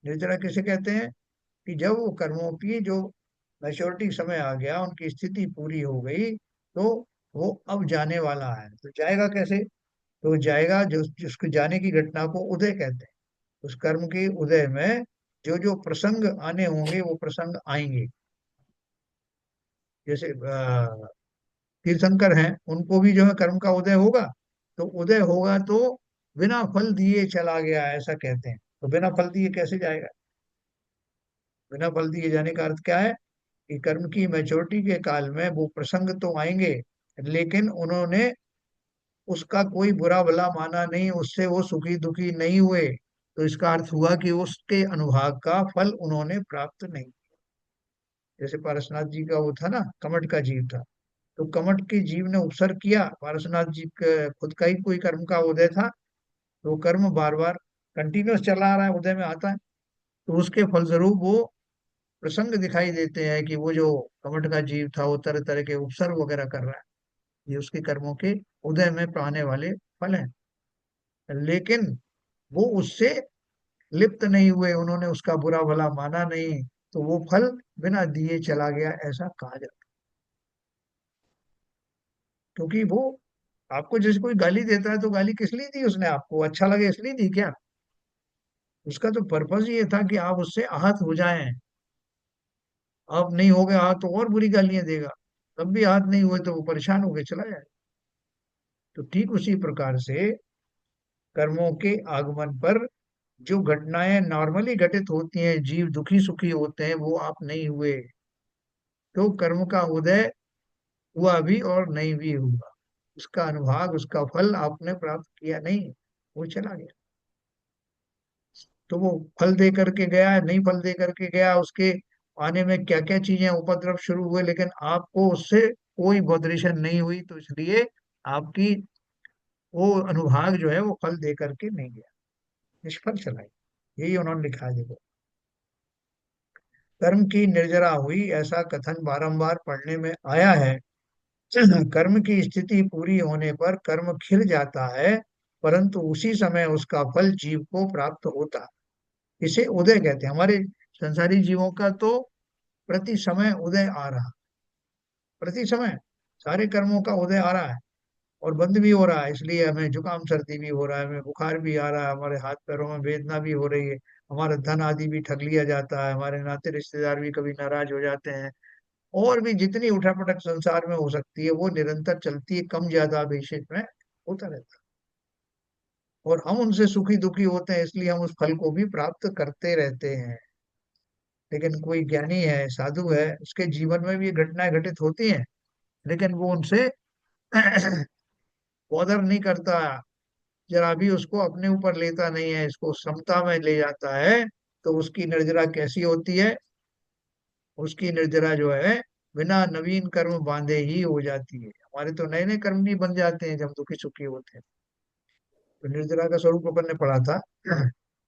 निर्जरा किसे कहते हैं कि जब वो कर्मों की जो मैच्योरिटी समय आ गया, उनकी स्थिति पूरी हो गई, तो वो अब जाने वाला है। तो जाएगा कैसे, तो जाएगा जो जिसको जाने की घटना को उदय कहते हैं। उस कर्म के उदय में जो जो प्रसंग आने होंगे वो प्रसंग आएंगे। जैसे तीर्थंकर हैं, उनको भी जो है कर्म का उदय होगा। तो उदय होगा तो बिना फल दिए चला गया ऐसा कहते हैं। तो बिना फल दिए कैसे जाएगा, बिना फल दिए जाने का अर्थ क्या है कि कर्म की मैच्योरिटी के काल में वो प्रसंग तो आएंगे, लेकिन उन्होंने उसका कोई बुरा भला माना नहीं, उससे वो सुखी दुखी नहीं हुए। तो इसका अर्थ हुआ कि उसके अनुभाग का फल उन्होंने प्राप्त नहीं। जैसे पारसनाथ जी का वो था ना, कमठ का जीव था। तो कमठ के जीव ने उपसर्ग किया, पारसनाथ जी का खुद का ही कोई कर्म का उदय था, तो वो कर्म बार बार कंटिन्यूस चला आ रहा है, उदय में आता है। तो उसके फलस्वरूप वो प्रसंग दिखाई देते हैं कि वो जो कमठ का जीव था वो तरह तरह के उपसर्ग वगैरह कर रहा है। ये उसके कर्मों के उदय में पाने वाले फल हैं। लेकिन वो उससे लिप्त नहीं हुए, उन्होंने उसका बुरा भला माना नहीं, तो वो फल बिना दिए चला गया ऐसा कहा जाता है। क्योंकि वो आपको जैसे कोई गाली देता है तो गाली किस लिए दी, उसने आपको अच्छा लगे इसलिए दी क्या। उसका तो पर्पज ये था कि आप उससे आहत हो जाएं। आप नहीं हो गए आहत तो और बुरी गालियां देगा, तब भी आहत नहीं हुए तो वो परेशान होकर चला जाए। तो ठीक उसी प्रकार से कर्मों के आगमन पर जो घटनाएं नॉर्मली घटित होती हैं, जीव दुखी सुखी होते हैं, वो आप नहीं हुए। तो कर्म का उदय हुआ भी और नहीं भी हुआ, उसका अनुभाग उसका फल आपने प्राप्त किया नहीं, वो चला गया। तो वो फल दे करके गया, नहीं फल दे करके गया, उसके आने में क्या क्या चीजें उपद्रव शुरू हुए, लेकिन आपको उससे कोई बॉदरेशन नहीं हुई, तो इसलिए आपकी वो अनुभाग जो है वो फल दे करके नहीं गया, निष्फल चला गया। यही उन्होंने लिखा है देखो। कर्म की निर्जरा हुई ऐसा कथन बारंबार पढ़ने में आया है। कर्म की स्थिति पूरी होने पर कर्म खिल जाता है, परंतु उसी समय उसका फल जीव को प्राप्त होता है। इसे उदय कहते हैं। हमारे संसारी जीवों का तो प्रति समय उदय आ रहा, प्रति समय सारे कर्मों का उदय आ रहा है और बंद भी हो रहा है। इसलिए हमें जुकाम सर्दी भी हो रहा है, हमें बुखार भी आ रहा है, हमारे हाथ पैरों में वेदना भी हो रही है, हमारा धन आदि भी ठग लिया जाता है, हमारे नाते रिश्तेदार भी कभी नाराज हो जाते हैं, और भी जितनी उठापटक संसार में हो सकती है वो निरंतर चलती है, कम ज्यादा बेशक में होता रहता है। और हम उनसे सुखी दुखी होते हैं, इसलिए हम उस फल को भी प्राप्त करते रहते हैं। लेकिन कोई ज्ञानी है, साधु है, उसके जीवन में भी ये घटनाएं घटित होती हैं, लेकिन वो उनसे बॉदर नहीं करता, जरा भी उसको अपने ऊपर लेता नहीं है, इसको समता में ले जाता है। तो उसकी निर्जरा कैसी होती है? उसकी निर्जरा जो है बिना नवीन कर्म बांधे ही हो जाती है। हमारे तो नए नए कर्म भी बन जाते हैं जब दुखी सुखी होते हैं। तो निर्जरा का स्वरूप अपन ने पढ़ा था।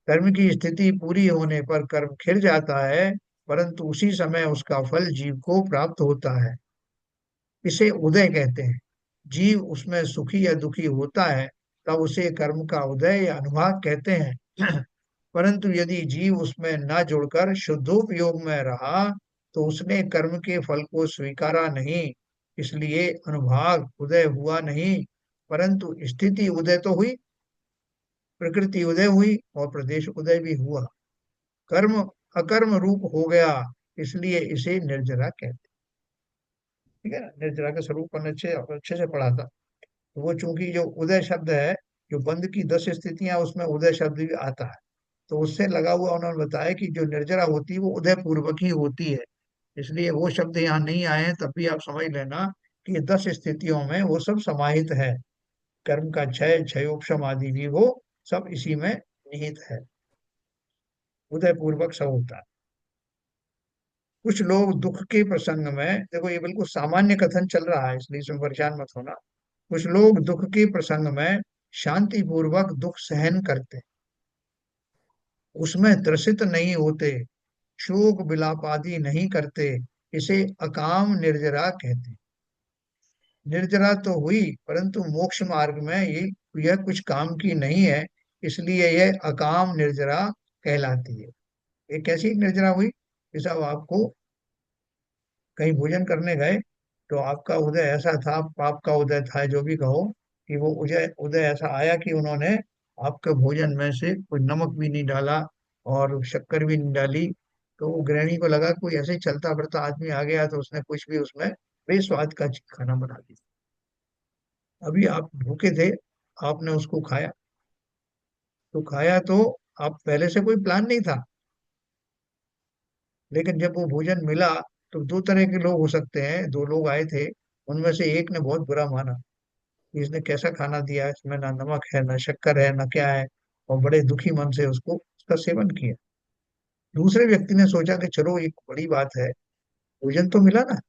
कर्म की स्थिति पूरी होने पर कर्म खिल जाता है, परंतु उसी समय उसका फल जीव को प्राप्त होता है। इसे उदय कहते हैं। जीव उसमें सुखी या दुखी होता है, तब उसे कर्म का उदय या अनुभाग कहते हैं। परंतु यदि जीव उसमें न जुड़कर शुद्धोपयोग में रहा, तो उसने कर्म के फल को स्वीकारा नहीं, इसलिए अनुभाग उदय हुआ नहीं। परंतु स्थिति उदय तो हुई, प्रकृति उदय हुई और प्रदेश उदय भी हुआ। कर्म अकर्म रूप हो गया, इसलिए इसे निर्जरा कहते हैं। ठीक है ना? निर्जरा का स्वरूप हमने अच्छे अच्छे से पढ़ा था। तो वो चूंकि जो उदय शब्द है, जो बंद की 10 स्थितियां उसमें उदय शब्द भी आता है, तो उससे लगा हुआ उन्होंने बताया कि जो निर्जरा होती है वो उदय पूर्वक ही होती है। इसलिए वो शब्द यहाँ नहीं आए हैं, तब भी आप समझ लेना कि ये 10 स्थितियों में वो सब समाहित है। कर्म का क्षय, क्षयोपशम आदि भी वो सब इसी में निहित है। उदय पूर्वक सब होता है। कुछ लोग दुख के प्रसंग में, देखो ये बिल्कुल सामान्य कथन चल रहा है, इसलिए इसमें परेशान मत होना। कुछ लोग दुख के प्रसंग में शांति पूर्वक दुख सहन करते, उसमें त्रसित नहीं होते, शोक विलाप आदि नहीं करते, इसे अकाम निर्जरा कहते हैं। निर्जरा तो हुई, परंतु मोक्ष मार्ग में यह कुछ काम की नहीं है, इसलिए यह अकाम निर्जरा कहलाती है। ये कैसी निर्जरा हुई? जैसा अब आपको कहीं भोजन करने गए, तो आपका उदय ऐसा था, पाप का उदय था, जो भी कहो, कि वो उदय उदय ऐसा आया कि उन्होंने आपके भोजन में से कोई नमक भी नहीं डाला और शक्कर भी नहीं डाली। तो वो गृहिणी को लगा कोई ऐसे ही चलता फिरता आदमी आ गया, तो उसने कुछ भी उसमें बेस्वाद का खाना बना दिया। अभी आप भूखे थे, आपने उसको खाया, तो खाया तो आप पहले से कोई प्लान नहीं था, लेकिन जब वो भोजन मिला, तो दो तरह के लोग हो सकते हैं। दो लोग आए थे, उनमें से एक ने बहुत बुरा माना कि इसने कैसा खाना दिया है, इसमें ना नमक है ना शक्कर है ना क्या है, और बड़े दुखी मन से उसको उसका सेवन किया। दूसरे व्यक्ति ने सोचा कि चलो एक बड़ी बात है, भोजन तो मिला ना,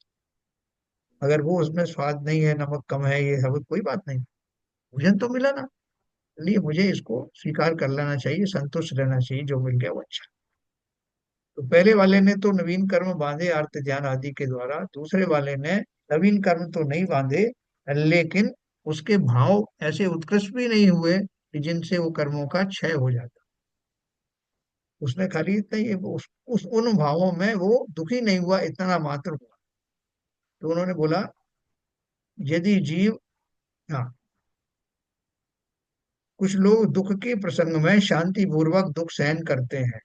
अगर वो उसमें स्वाद नहीं है, नमक कम है, ये है, वो कोई बात नहीं, भोजन तो मिला ना, इसलिए मुझे इसको स्वीकार कर लेना चाहिए, संतुष्ट रहना चाहिए, जो मिल गया वो अच्छा। तो पहले वाले ने तो नवीन कर्म बांधे अर्थ ध्यान आदि के द्वारा, दूसरे वाले ने नवीन कर्म तो नहीं बांधे, लेकिन उसके भाव ऐसे उत्कृष्ट भी नहीं हुए कि जिनसे वो कर्मों का क्षय हो जाता। उसने खाली इतना ही उस उन भावों में वो दुखी नहीं हुआ, इतना मात्र हुआ। तो उन्होंने बोला, यदि जीव, हाँ, कुछ लोग दुख के प्रसंग में शांति पूर्वक दुख सहन करते हैं।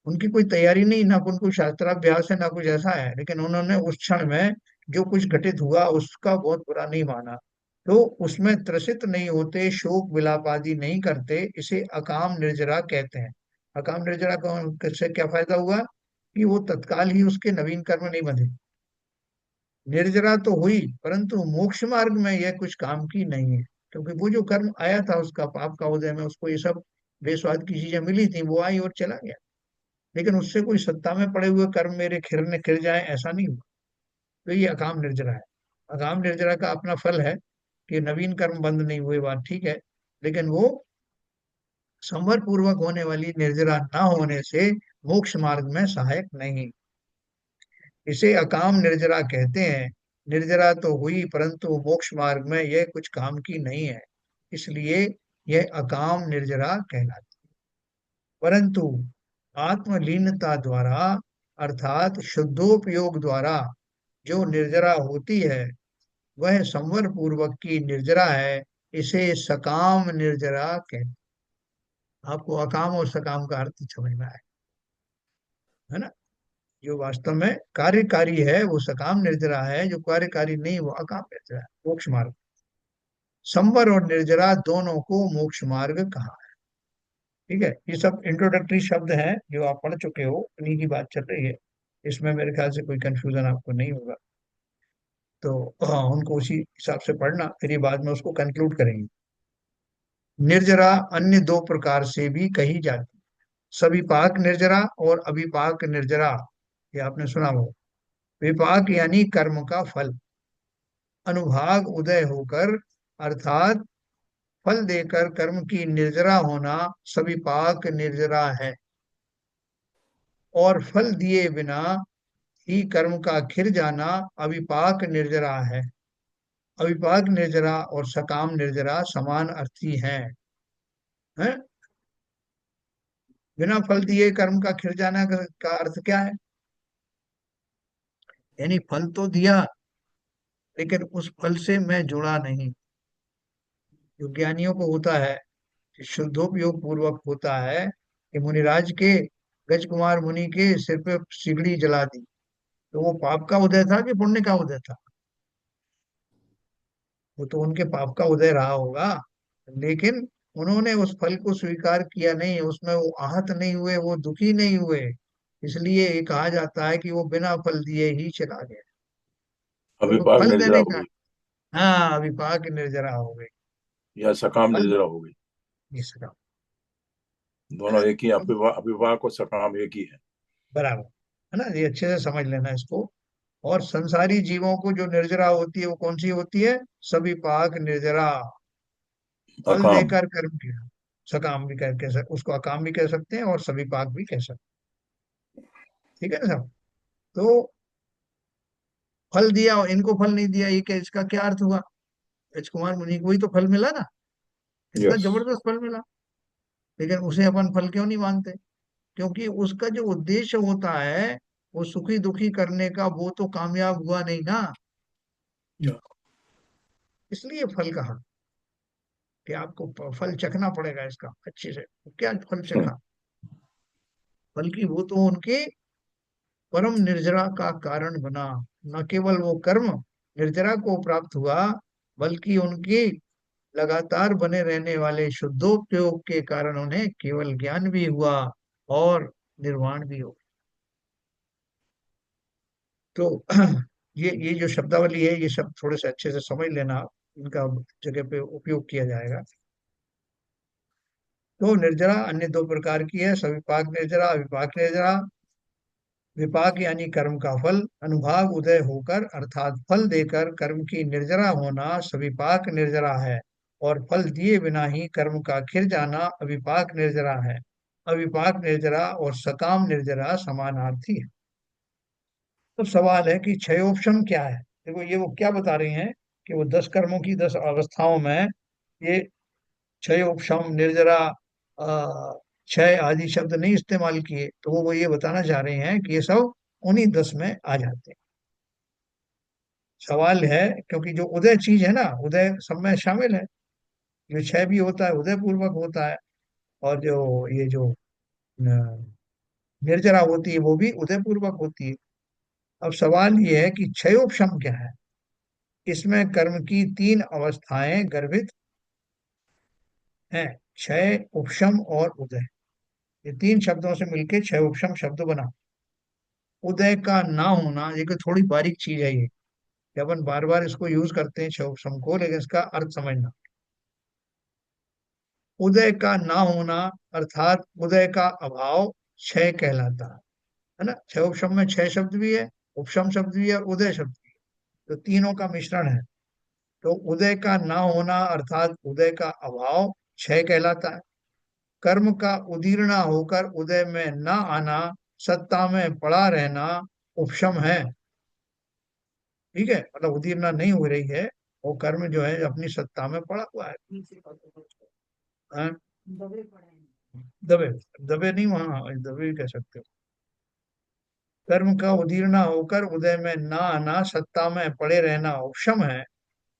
उनकी कोई तैयारी नहीं, ना उनको शास्त्राभ्यास है ना कुछ ऐसा है, लेकिन उन्होंने उस क्षण में जो कुछ घटित हुआ उसका बहुत बुरा नहीं माना, तो उसमें त्रसित नहीं होते, शोक विलाप आदि नहीं करते, इसे अकाम निर्जरा कहते हैं। अकाम निर्जरा को से क्या फायदा हुआ? कि वो तत्काल ही उसके नवीन कर्म नहीं बंधे। निर्जरा तो हुई, परंतु मोक्ष मार्ग में यह कुछ काम की नहीं है, क्योंकि वो जो कर्म आया था उसका पाप का उदय में, उसको ये सब बेस्वाद की चीजें मिली थी, वो आई और चला गया। लेकिन उससे कोई सत्ता में पड़े हुए कर्म मेरे खिरने खिर जाए, ऐसा नहीं हुआ। तो ये अकाम निर्जरा है। अकाम निर्जरा का अपना फल है कि नवीन कर्म बंद नहीं हुए, बात ठीक है, लेकिन वो संवर पूर्वक होने वाली निर्जरा न होने से मोक्ष मार्ग में सहायक नहीं। इसे अकाम निर्जरा कहते हैं। निर्जरा तो हुई परंतु मोक्ष मार्ग में यह कुछ काम की नहीं है, इसलिए यह अकाम निर्जरा कहलाती। परंतु आत्मलीनता द्वारा अर्थात शुद्धोपयोग द्वारा जो निर्जरा होती है वह संवर पूर्वक की निर्जरा है, इसे सकाम निर्जरा कहते। आपको अकाम और सकाम का अर्थ समझ में आए, है ना। जो वास्तव में कार्यकारी है वो सकाम निर्जरा है, जो कार्यकारी नहीं वो अकाम निर्जरा है, मोक्ष मार्ग। संवर और निर्जरा दोनों को मोक्ष मार्ग कहा है। ठीक है, ये सब इंट्रोडक्टरी शब्द हैं जो आप पढ़ चुके हो, उन्हीं की बात चल रही है। इसमें मेरे ख्याल से कोई कंफ्यूजन आपको नहीं होगा। तो हाँ, उनको उसी हिसाब से पढ़ना, फिर ये बाद में उसको कंक्लूड करेंगे। निर्जरा अन्य दो प्रकार से भी कही जाती, सविपाक निर्जरा और अविपाक निर्जरा। ये आपने सुना हो। विपाक यानी कर्म का फल, अनुभाग उदय होकर अर्थात फल देकर कर्म की निर्जरा होना सविपाक निर्जरा है। और फल दिए बिना ही कर्म का खिर जाना अविपाक निर्जरा है। अविपाक निर्जरा और सकाम निर्जरा समान अर्थी हैं। बिना फल दिए कर्म का खिर जाना का अर्थ क्या है? यानी फल तो दिया लेकिन उस फल से मैं जुड़ा नहीं। जो ज्ञानियों को होता है, शुद्धोपयोग पूर्वक होता है कि मुनिराज के, गज कुमार मुनि के सिर पे सिगड़ी जला दी, तो वो पाप का उदय था कि पुण्य का उदय था? वो तो उनके पाप का उदय रहा होगा, लेकिन उन्होंने उस फल को स्वीकार किया नहीं, उसमें वो आहत नहीं हुए, वो दुखी नहीं हुए। इसलिए ये कहा जाता है कि वो बिना फल दिए ही चला गया। तो अविपाक फल निर्जरा देने हो का, गई हाँ विपाक निर्जरा हो गई। या सकाम फल निर्जरा हो गई। इसका, है दोनों ना। एक ही, अविवाक और सकाम एक ही है। बराबर, है ना, ये अच्छे से समझ लेना इसको। और संसारी जीवों को जो निर्जरा होती है वो कौन सी होती है? सभी पाक निर्जरा, फल अकाम। देकर कर्म किया। सकाम भी उसको अकाम भी कह सकते हैं और सभी पाक भी कह सकते हैं। ठीक है ना साहब। तो फल दिया और इनको फल नहीं दिया, ये क्या, इसका क्या अर्थ हुआ? राजकुमार मुनि को ही तो फल मिला ना, इतना यस। जबरदस्त फल मिला, लेकिन उसे अपन फल क्यों नहीं मानते? क्योंकि उसका जो उद्देश्य होता है वो सुखी दुखी करने का, वो तो कामयाब हुआ नहीं ना। इसलिए फल कहा कि आपको फल चखना पड़ेगा इसका अच्छे से। तो क्या फल चखा? फल की वो तो उनके परम निर्जरा का कारण बना। न केवल वो कर्म निर्जरा को प्राप्त हुआ, बल्कि उनके लगातार बने रहने वाले शुद्धोपयोग के कारण उन्हें केवल ज्ञान भी हुआ और निर्वाण भी हो। तो ये जो शब्दावली है, ये शब्द थोड़े से अच्छे से समझ लेना आप, इनका जगह पे उपयोग किया जाएगा। तो निर्जरा अन्य दो प्रकार की है, सविपाक निर्जरा, अविपाक निर्जरा। विपाक यानी कर्म का फल, अनुभाग उदय होकर अर्थात फल देकर कर्म की निर्जरा होना सविपाक निर्जरा है। और फल दिए बिना ही कर्म का खिर जाना अविपाक निर्जरा है। अविपाक निर्जरा और सकाम निर्जरा समानार्थी है। तो सवाल है कि क्षयोपशम क्या है? देखो ये वो क्या बता रही हैं कि वो 10 कर्मों की 10 अवस्थाओं में ये क्षय उपशम निर्जरा क्षय आदि शब्द नहीं इस्तेमाल किए, तो वो ये बताना चाह रहे हैं कि ये सब उन्हीं 10 में आ जाते हैं। सवाल है, क्योंकि जो उदय चीज है ना, उदय सब में शामिल है। जो क्षय भी होता है उदय पूर्वक होता है, और जो ये जो निर्जरा होती है वो भी उदय पूर्वक होती है। अब सवाल ये है कि क्षयोपशम क्या है? इसमें कर्म की 3 अवस्थाएं गर्भित हैं, क्षय उपशम और उदय। ये 3 शब्दों से मिलके क्षय उपशम शब्द बना। उदय का ना होना, ये कोई थोड़ी बारीक चीज है ये, कि अपन बार बार इसको यूज करते हैं क्षय उपशम को, लेकिन इसका अर्थ समझना। उदय का ना होना अर्थात उदय का अभाव क्षय कहलाता है ना। क्षय उपशम में क्षय शब्द भी है, उपशम शब्द भी है और उदय शब्द भी है, तो तीनों का मिश्रण है। तो उदय का ना होना अर्थात उदय का अभाव क्षय कहलाता है। कर्म का उदीर्णा होकर उदय में न, आना, , 'आना, 'सत्ता में पड़ा रहना उपशम है। 'सत्ता में पड़ा रहना' उपशम है। 'सत्ता में पड़ा रहना' उपशम है। 'कर्म का उदीर्णा होकर उदय में न, आना, 'सत्ता में पड़ा रहना' उपशम है। 'कर्म का उदय होकर उदय में न, आना, 'सत्ता में पड़ा रहना' उपशम है। ठीक है, मतलब उदीर्णा नहीं हो रही है, वो कर्म जो है अपनी सत्ता में पड़ा हुआ है। हाँ? दबे, दबे नहीं, वहां दबे भी कह सकते हो। कर्म का उदीर्णा होकर उदय में ना आना, सत्ता में पड़े रहना उपशम है।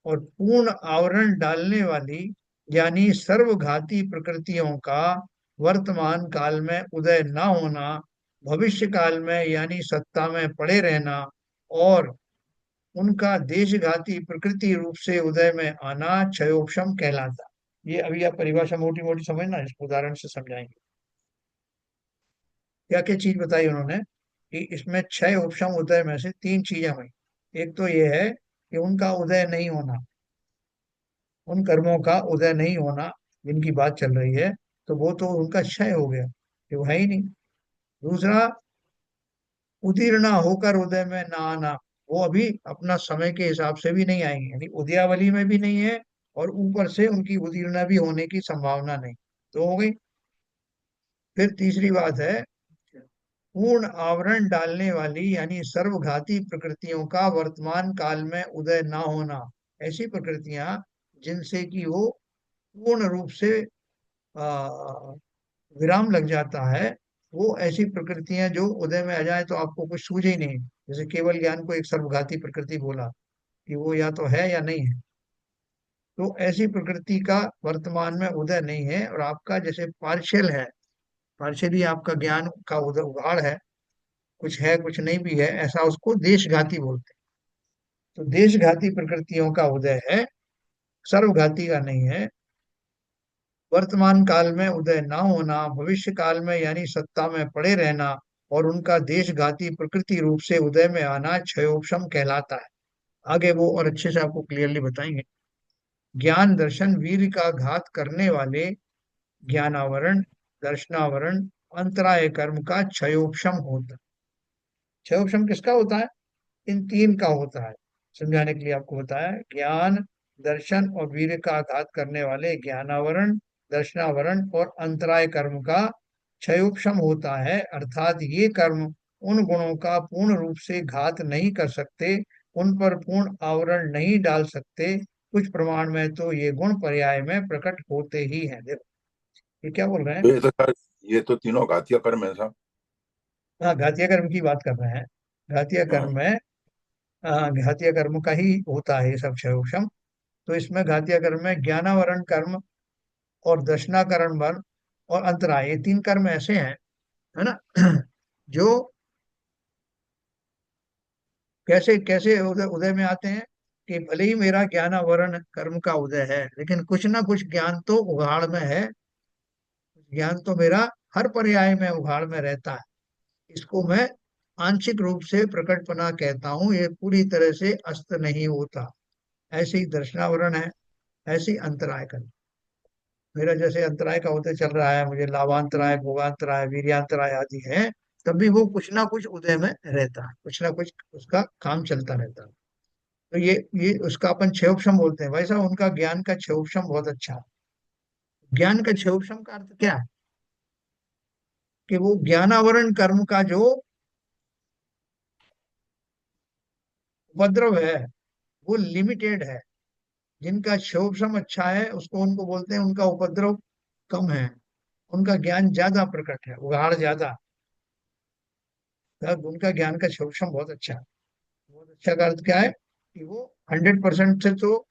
और पूर्ण आवरण डालने वाली यानी सर्वघाती प्रकृतियों का वर्तमान काल में उदय न होना, भविष्य काल में यानी सत्ता में पड़े रहना, और उनका देशघाती प्रकृति रूप से उदय में आना क्षयोक्षम कहलाता। ये अभी आप परिभाषा मोटी मोटी समझना, इसको उदाहरण से समझाएंगे। क्या क्या चीज बताई उन्होंने कि इसमें क्षय उपशम उदय में से तीन चीजें हुई। एक तो ये है कि उनका उदय नहीं होना, उन कर्मों का उदय नहीं होना जिनकी बात चल रही है, तो वो तो उनका क्षय हो गया, कि वो है ही नहीं। दूसरा, उदीर्णा होकर उदय में ना आना, वो अभी अपना समय के हिसाब से भी नहीं आएंगे, यानी उदयावली में भी नहीं है, और ऊपर से उनकी उदीर्णा भी होने की संभावना नहीं। तो हो गई। फिर तीसरी बात है, पूर्ण आवरण डालने वाली यानी सर्वघाती प्रकृतियों का वर्तमान काल में उदय ना होना। ऐसी प्रकृतियां जिनसे कि वो पूर्ण रूप से आ, विराम लग जाता है, वो ऐसी प्रकृतियां जो उदय में आ जाए तो आपको कुछ सूझे ही नहीं। जैसे केवल ज्ञान को एक सर्वघाती प्रकृति बोला, कि वो या तो है या नहीं है। तो ऐसी प्रकृति का वर्तमान में उदय नहीं है, और आपका जैसे पार्शियल है, पार्शियली आपका ज्ञान का उदय उगाड़ है, कुछ है कुछ नहीं भी है, ऐसा उसको देशघाती बोलते हैं। तो देशघाती प्रकृतियों का उदय है, सर्वघाती का नहीं है। वर्तमान काल में उदय ना होना, भविष्य काल में यानी सत्ता में पड़े रहना, और उनका देशघाती प्रकृति रूप से उदय में आना क्षयोक्षम कहलाता है। आगे वो और अच्छे से आपको क्लियरली बताएंगे। ज्ञान दर्शन वीर का घात करने वाले ज्ञानावरण, दर्शनावरण, अंतराय कर्म का क्षयोक्षम होता है। क्षयोक्षम किसका होता है? इन तीन का होता है। समझाने के लिए आपको बताया, ज्ञान, दर्शन और वीर्य का आघात करने वाले ज्ञानावरण, दर्शनावरण और अंतराय कर्म का क्षयोक्षम होता है। अर्थात ये कर्म उन गुणों का पूर्ण रूप से घात नहीं कर सकते, उन पर पूर्ण आवरण नहीं डाल सकते। कुछ प्रमाण में तो ये गुण पर्याय में प्रकट होते ही हैं। देखो ये क्या बोल रहे हैं। तो ये तो सर, ये तो तीनों घातिया कर्म है साहब। हाँ, घातीय कर्म की बात कर रहे हैं। घातीय हाँ। कर्म में घातीय कर्म का ही होता है ये सब क्षयोक्षम। तो इसमें घातीय कर्म में ज्ञानावरण कर्म और दर्शनाकरण वर्ग और अंतराय, ये तीन कर्म ऐसे हैं, है ना, जो कैसे कैसे उदय उदय में आते हैं, कि भले ही मेरा ज्ञानावरण कर्म का उदय है, लेकिन कुछ ना कुछ ज्ञान तो उघाड़ में है। ज्ञान तो मेरा हर पर्याय में उघाड़ में रहता है। इसको मैं आंशिक रूप से प्रकटपना कहता हूँ, ये पूरी तरह से अस्त नहीं होता। ऐसे ही दर्शनावरण है, ऐसे ही अंतराय कर्म। मेरा जैसे अंतराय का होते चल रहा है, मुझे लाभांतराय, भोगांतराय, वीर्यांतराय आदि है, तब भी वो कुछ ना कुछ उदय में रहता है, कुछ ना कुछ उसका काम चलता रहता है। तो ये उसका अपन क्षयोपशम बोलते हैं। वैसा उनका ज्ञान का क्षयोपशम बहुत अच्छा है। ज्ञान का क्षयोपशम का अर्थ क्या है? कि वो ज्ञानावरण कर्म का जो उपद्रव है, वो लिमिटेड है। जिनका क्षयोपशम अच्छा है, उसको उनको बोलते हैं उनका उपद्रव कम है, उनका ज्ञान ज्यादा प्रकट है, उगाड़ ज्यादा। तब उनका ज्ञान का क्षयोपशम बहुत अच्छा है। बहुत अच्छा का अर्थ क्या है? कि वो 100% से तो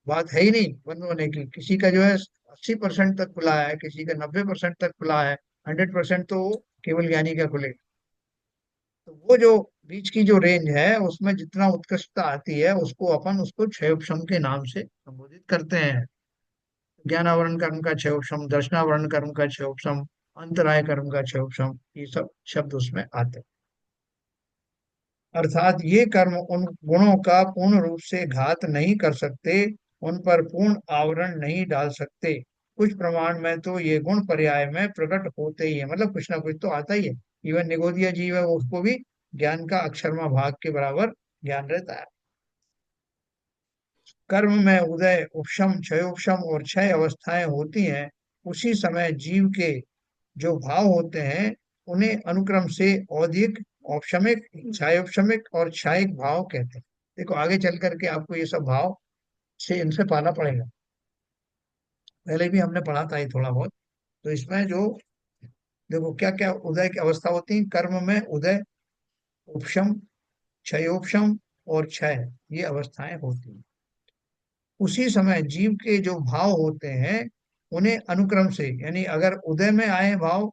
बात है ही नहीं बंद होने की। किसी का जो है 80% तक खुला है, किसी का 90% तक खुला है, 100% तो वो केवल ज्ञानी का खुले। तो वो जो बीच की जो रेंज है, उसमें जितना उत्कृष्टता आती है, उसको अपन उसको क्षयोपशम के नाम से संबोधित करते हैं। ज्ञानावरण कर्म का क्षयोपशम, दर्शनावरण कर्म का क्षयोपशम, अंतराय कर्म का क्षयोपशम, ये सब शब्द उसमें आते हैं। अर्थात ये कर्म उन गुणों का पूर्ण रूप से घात नहीं कर सकते, उन पर पूर्ण आवरण नहीं डाल सकते। कुछ प्रमाण में तो ये गुण पर्याय में प्रकट होते ही है, मतलब कुछ ना कुछ तो आता ही है। इवन निगोदिया जीव है, उसको भी ज्ञान का अक्षरमा भाग के बराबर ज्ञान रहता है। कर्म में उदय, उपशम, क्षयोपशम और क्षय अवस्थाएं होती हैं। उसी समय जीव के जो भाव होते हैं, उन्हें अनुक्रम से औदिक, औपशमिक, क्षयोपशमिक और क्षयिक भाव कहते हैं। देखो आगे चल करके आपको ये सब भाव से इनसे पाना पड़ेगा। पहले भी हमने पढ़ा था ये थोड़ा बहुत। तो इसमें जो देखो क्या क्या उदय की अवस्था होती है कर्म में, उदय, उपशम, क्षयोपशम और क्षय, ये अवस्थाएं होती हैं। उसी समय जीव के जो भाव होते हैं उन्हें अनुक्रम से, यानी अगर उदय में आए भाव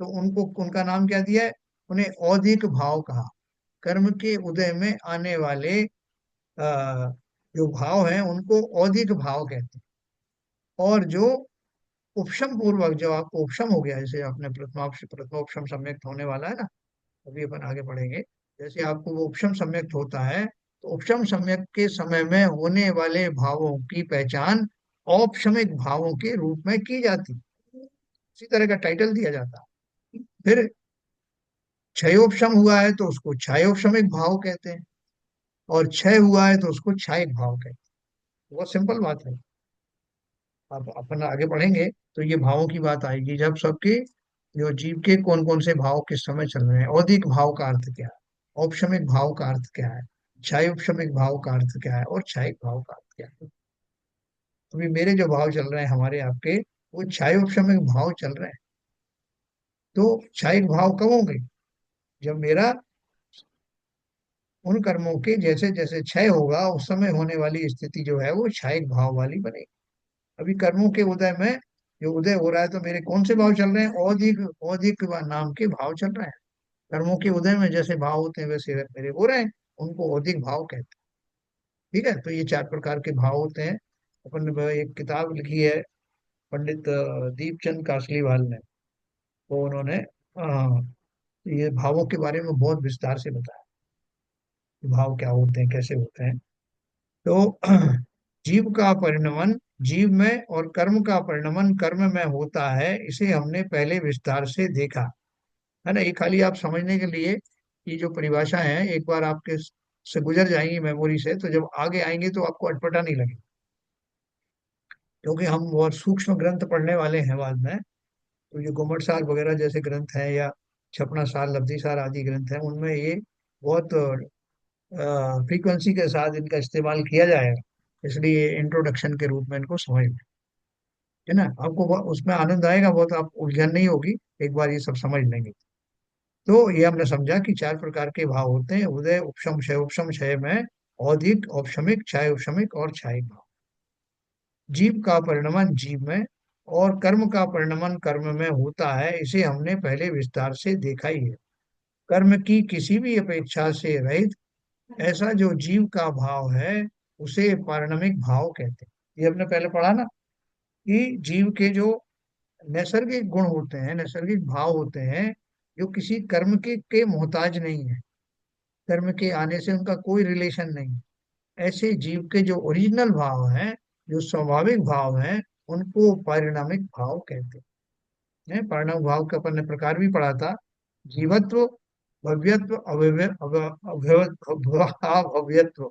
तो उनको उनका नाम क्या दिया है, उन्हें औदिक भाव कहा। कर्म के उदय में आने वाले जो भाव हैं उनको औदिक भाव कहते हैं। और जो उपशम पूर्वक, जब आपको उपशम हो गया, जैसे आपने प्रथमापशम सम्यक होने वाला है ना, अभी अपन आगे पढ़ेंगे, जैसे आपको वो उपशम सम्यक्त होता है, तो उपशम सम्यक के समय में होने वाले भावों की पहचान औपशमिक भावों के रूप में की जाती, इसी तरह का टाइटल दिया जाता। फिर क्षयोपशम हुआ है तो उसको क्षयोपशमिक भाव कहते हैं, और क्षय हुआ है तो उसको क्षयिक भाव कहते हैं। बहुत सिंपल बात है। आप अपन आगे बढ़ेंगे तो ये भावों की बात आएगी, जब सबके जो जीव के कौन कौन से भाव किस समय चल रहे हैं। औदिक भाव का अर्थ क्या है, औपशमिक भाव का अर्थ क्या है, क्षायोपशमिक भाव का अर्थ क्या है, और क्षायिक भाव का अर्थ क्या है। अभी मेरे जो भाव चल रहे हैं हमारे आपके, वो क्षायोपशमिक भाव चल रहे हैं। तो क्षायिक भाव कब होंगे, जब मेरा उन कर्मों के जैसे जैसे क्षय होगा उस समय होने वाली स्थिति जो है वो क्षायिक भाव वाली बनेगी। अभी कर्मों के उदय में जो उदय हो रहा है, तो मेरे कौन से भाव चल रहे हैं, औदिक, औदिक नाम के भाव चल रहे हैं। कर्मों के उदय में जैसे भाव होते हैं वैसे मेरे हो रहे हैं, उनको औदिक भाव कहते हैं। ठीक है, तो ये चार प्रकार के भाव होते हैं। अपन ने एक किताब लिखी है पंडित दीपचंद कासलीवाल ने, तो उन्होंने ये भावों के बारे में बहुत विस्तार से बताया कि भाव क्या होते हैं, कैसे होते हैं। तो जीव का परिणमन जीव में और कर्म का परिणमन कर्म में होता है, इसे हमने पहले विस्तार से देखा है ना। ये खाली आप समझने के लिए, ये जो परिभाषा है एक बार आपके से गुजर जाएंगी मेमोरी से, तो जब आगे आएंगे तो आपको अटपटा नहीं लगेगा, क्योंकि हम बहुत सूक्ष्म ग्रंथ पढ़ने वाले हैं बाद में। तो ये गुम्मट सार वगैरह जैसे ग्रंथ हैं, या छपना सार, लब्धि सार आदि ग्रंथ हैं, उनमें ये बहुत फ्रीक्वेंसी के साथ इनका इस्तेमाल किया जाएगा। इसलिए इंट्रोडक्शन के रूप में इनको समझ लें, है ना। आपको उसमें आनंद आएगा बहुत, आप उलझन नहीं होगी, एक बार ये सब समझ लेंगे। तो ये हमने समझा कि चार प्रकार के भाव होते हैं, उदय, उपशम, क्षय। उपशम क्षय में औदिक, औपशमिक, क्षय उपशमिक और क्षयिक भाव। जीव का परिणमन जीव में और कर्म का परिणमन कर्म में होता है, इसे हमने पहले विस्तार से देखा ही है। कर्म की किसी भी अपेक्षा से रहित ऐसा जो जीव का भाव है उसे पारणमिक भाव कहते हैं। ये हमने पहले पढ़ा ना, कि जीव के जो नैसर्गिक गुण होते हैं, नैसर्गिक भाव होते हैं, जो किसी कर्म के मोहताज नहीं है, कर्म के आने से उनका कोई रिलेशन नहीं, ऐसे जीव के जो ओरिजिनल भाव हैं, जो स्वाभाविक भाव हैं, उनको पारिणामिक भाव कहते हैं। पारिणामिक भाव का अपन ने प्रकार भी पढ़ा था, जीवत्व, भव्यत्व, अभव्यत्व,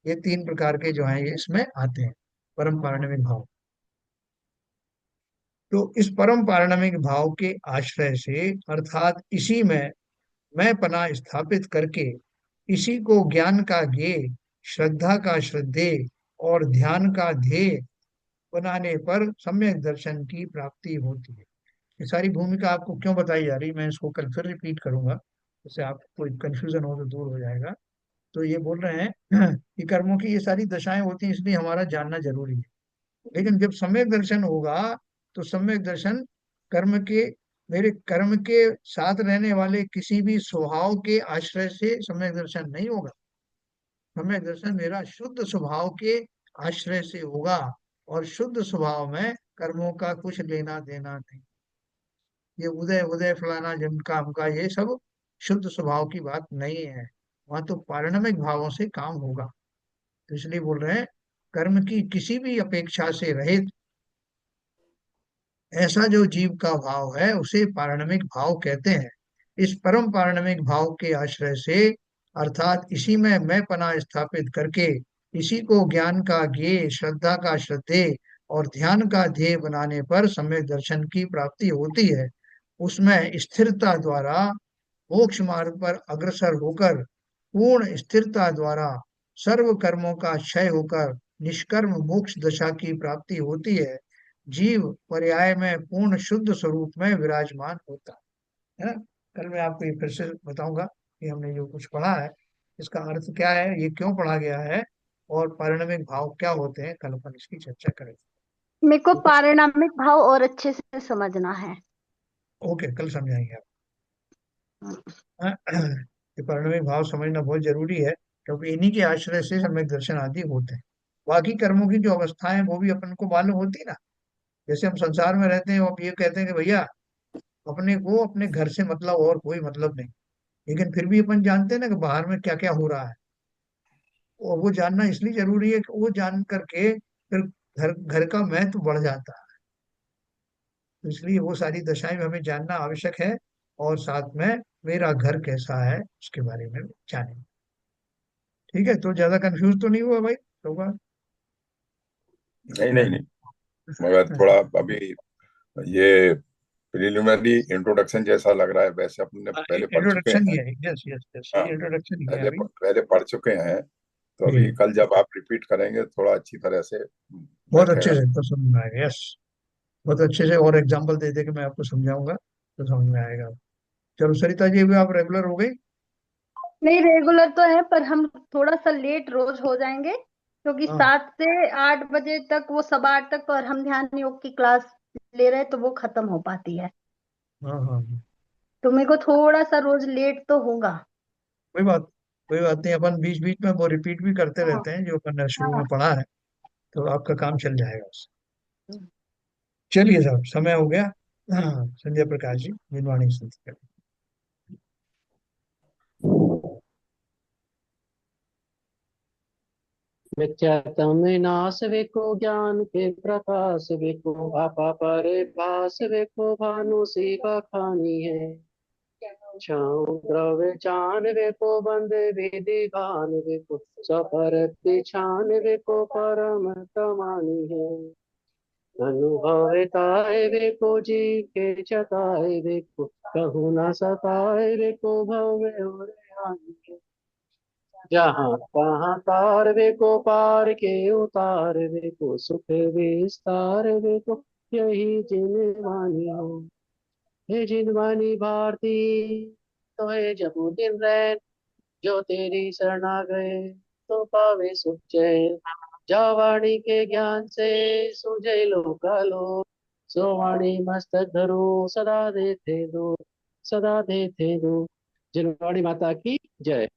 ये तीन प्रकार के जो हैं ये इसमें आते हैं, परम पारिणामिक भाव। तो इस परम पारिणामिक भाव के आश्रय से, अर्थात इसी में मैं पना स्थापित करके, इसी को ज्ञान का ज्ञेय, श्रद्धा का श्रद्धेय और ध्यान का ध्येय बनाने पर सम्यक दर्शन की प्राप्ति होती है। ये सारी भूमिका आपको क्यों बताई जा रही, मैं इसको कल फिर रिपीट करूंगा, जिससे आपको कोई कंफ्यूजन हो तो दूर हो जाएगा। तो ये बोल रहे हैं कि कर्मों की ये सारी दशाएं होती हैं, इसलिए हमारा जानना जरूरी है। लेकिन जब सम्यक दर्शन होगा, तो सम्यक दर्शन कर्म के, मेरे कर्म के साथ रहने वाले किसी भी स्वभाव के आश्रय से सम्यक दर्शन नहीं होगा। सम्यक दर्शन मेरा शुद्ध स्वभाव के आश्रय से होगा, और शुद्ध स्वभाव में कर्मों का कुछ लेना देना नहीं। ये उदय उदय फलाना जिनका हमका, ये सब शुद्ध स्वभाव की बात नहीं है। वहां तो पारिणामिक भावों से काम होगा। तो इसलिए बोल रहे हैं, कर्म की किसी भी अपेक्षा से रहित ऐसा जो जीव का भाव है उसे पारणमिक भाव कहते हैं। इस परम पारणमिक भाव के आश्रय से, अर्थात इसी में मैं पना स्थापित करके, इसी को ज्ञान का ज्ञेय, श्रद्धा का श्रद्धेय और ध्यान का ध्येय बनाने पर सम्यक दर्शन की प्राप्ति होती है। उसमें स्थिरता द्वारा मोक्ष मार्ग पर अग्रसर होकर, पूर्ण स्थिरता द्वारा सर्व कर्मों का क्षय होकर निष्कर्म मोक्ष दशा की प्राप्ति होती है। जीव पर्याय में पूर्ण शुद्ध स्वरूप में विराजमान होता है ना। कल मैं आपको ये फिर से बताऊंगा कि हमने जो कुछ पढ़ा है इसका अर्थ क्या है, ये क्यों पढ़ा गया है, और पारिणामिक भाव क्या होते हैं। कल अपन इसकी चर्चा करेंगे। मेरे को ओके। पारिणामिक भाव और अच्छे से समझना है। ओके, कल समझाएंगे आप। ये पारिणामिक भाव समझना बहुत जरूरी है, क्योंकि इन्हीं के आश्रय से सम्यक दर्शन आदि होते हैं। बाकी कर्मों की जो अवस्थाएं वो भी अपन को मालूम होती है ना। जैसे हम संसार में रहते हैं, अब ये कहते हैं कि भैया अपने को अपने घर से मतलब और कोई मतलब नहीं, लेकिन फिर भी अपन जानते हैं ना कि बाहर में क्या क्या हो रहा है। और वो जानना इसलिए जरूरी है कि वो जान करके फिर घर घर का महत्व बढ़ जाता है। तो इसलिए वो सारी दशाएं हमें जानना आवश्यक है। और साथ में मेरा घर कैसा है उसके बारे में जाने। ठीक है, तो ज्यादा कंफ्यूज तो नहीं हुआ भाई होगा। नहीं नहीं नहीं, मगर थोड़ा अभी ये प्रिलिमिनरी इंट्रोडक्शन जैसा लग रहा है, वैसे अपने पहले पढ़ चुके इंट्रोडक्शन ही हैं। है, यस यस यस, हाँ, ये इंट्रोडक्शन ही है पहले अभी। पहले पढ़ चुके हैं, तो जी, अभी कल जब आप रिपीट करेंगे थोड़ा अच्छी तरह से बहुत अच्छे बैठेगा। से तो समझ में आएगा, यस। बहुत अच्छे से और एग्जाम्पल दे दे के मैं आपको समझाऊंगा तो समझ में आएगा। चलो सरिता जी, भी आप रेगुलर हो गई। नहीं, रेगुलर तो है पर हम थोड़ा सा लेट रोज हो जाएंगे, क्योंकि हाँ 7 से 8 बजे तक, वो 7:15 तक और हम ध्यान योग की क्लास ले रहे हैं तो वो खत्म हो पाती है। हाँ हाँ हाँ। तो मेरे को थोड़ा सा रोज लेट तो होगा। कोई बात कोई बात नहीं, अपन बीच बीच में वो रिपीट भी करते हाँ रहते हैं जो अपन ने शुरू हाँ। में पढ़ा है। तो आपका काम चल जाएगा उससे। चलिए साहब, समय हो गया। हाँ, संजय प्रकाश जी, जिनवाणी संस्कृत। मिथ्यात्म विनाश वेको ज्ञान के प्रकाश वेको आपा परे भास वेको भानु सी बखानी है। छाऊं द्रव्य चान वेको बंद विधि भान वेको सफर पिछान वेको परम कमानी है। अनुभवताए वेको जी के चताए वेको कहू न सताए वेको भव और आनी है। जहाँ तहाँ तार वे को पार के उतार वे को सुख विस्तार वे को यही जिनवानी हो। हे जिनवानी भारती, तो हे जबू दिन रैन, जो तेरी शरणा गए तो पावे सुख चैन। जा वाणी के ज्ञान से सुझे लोकालो, सो वाणी मस्तक धरो सदा देते दो, सदा देते दो। जिनवाणी माता की जय।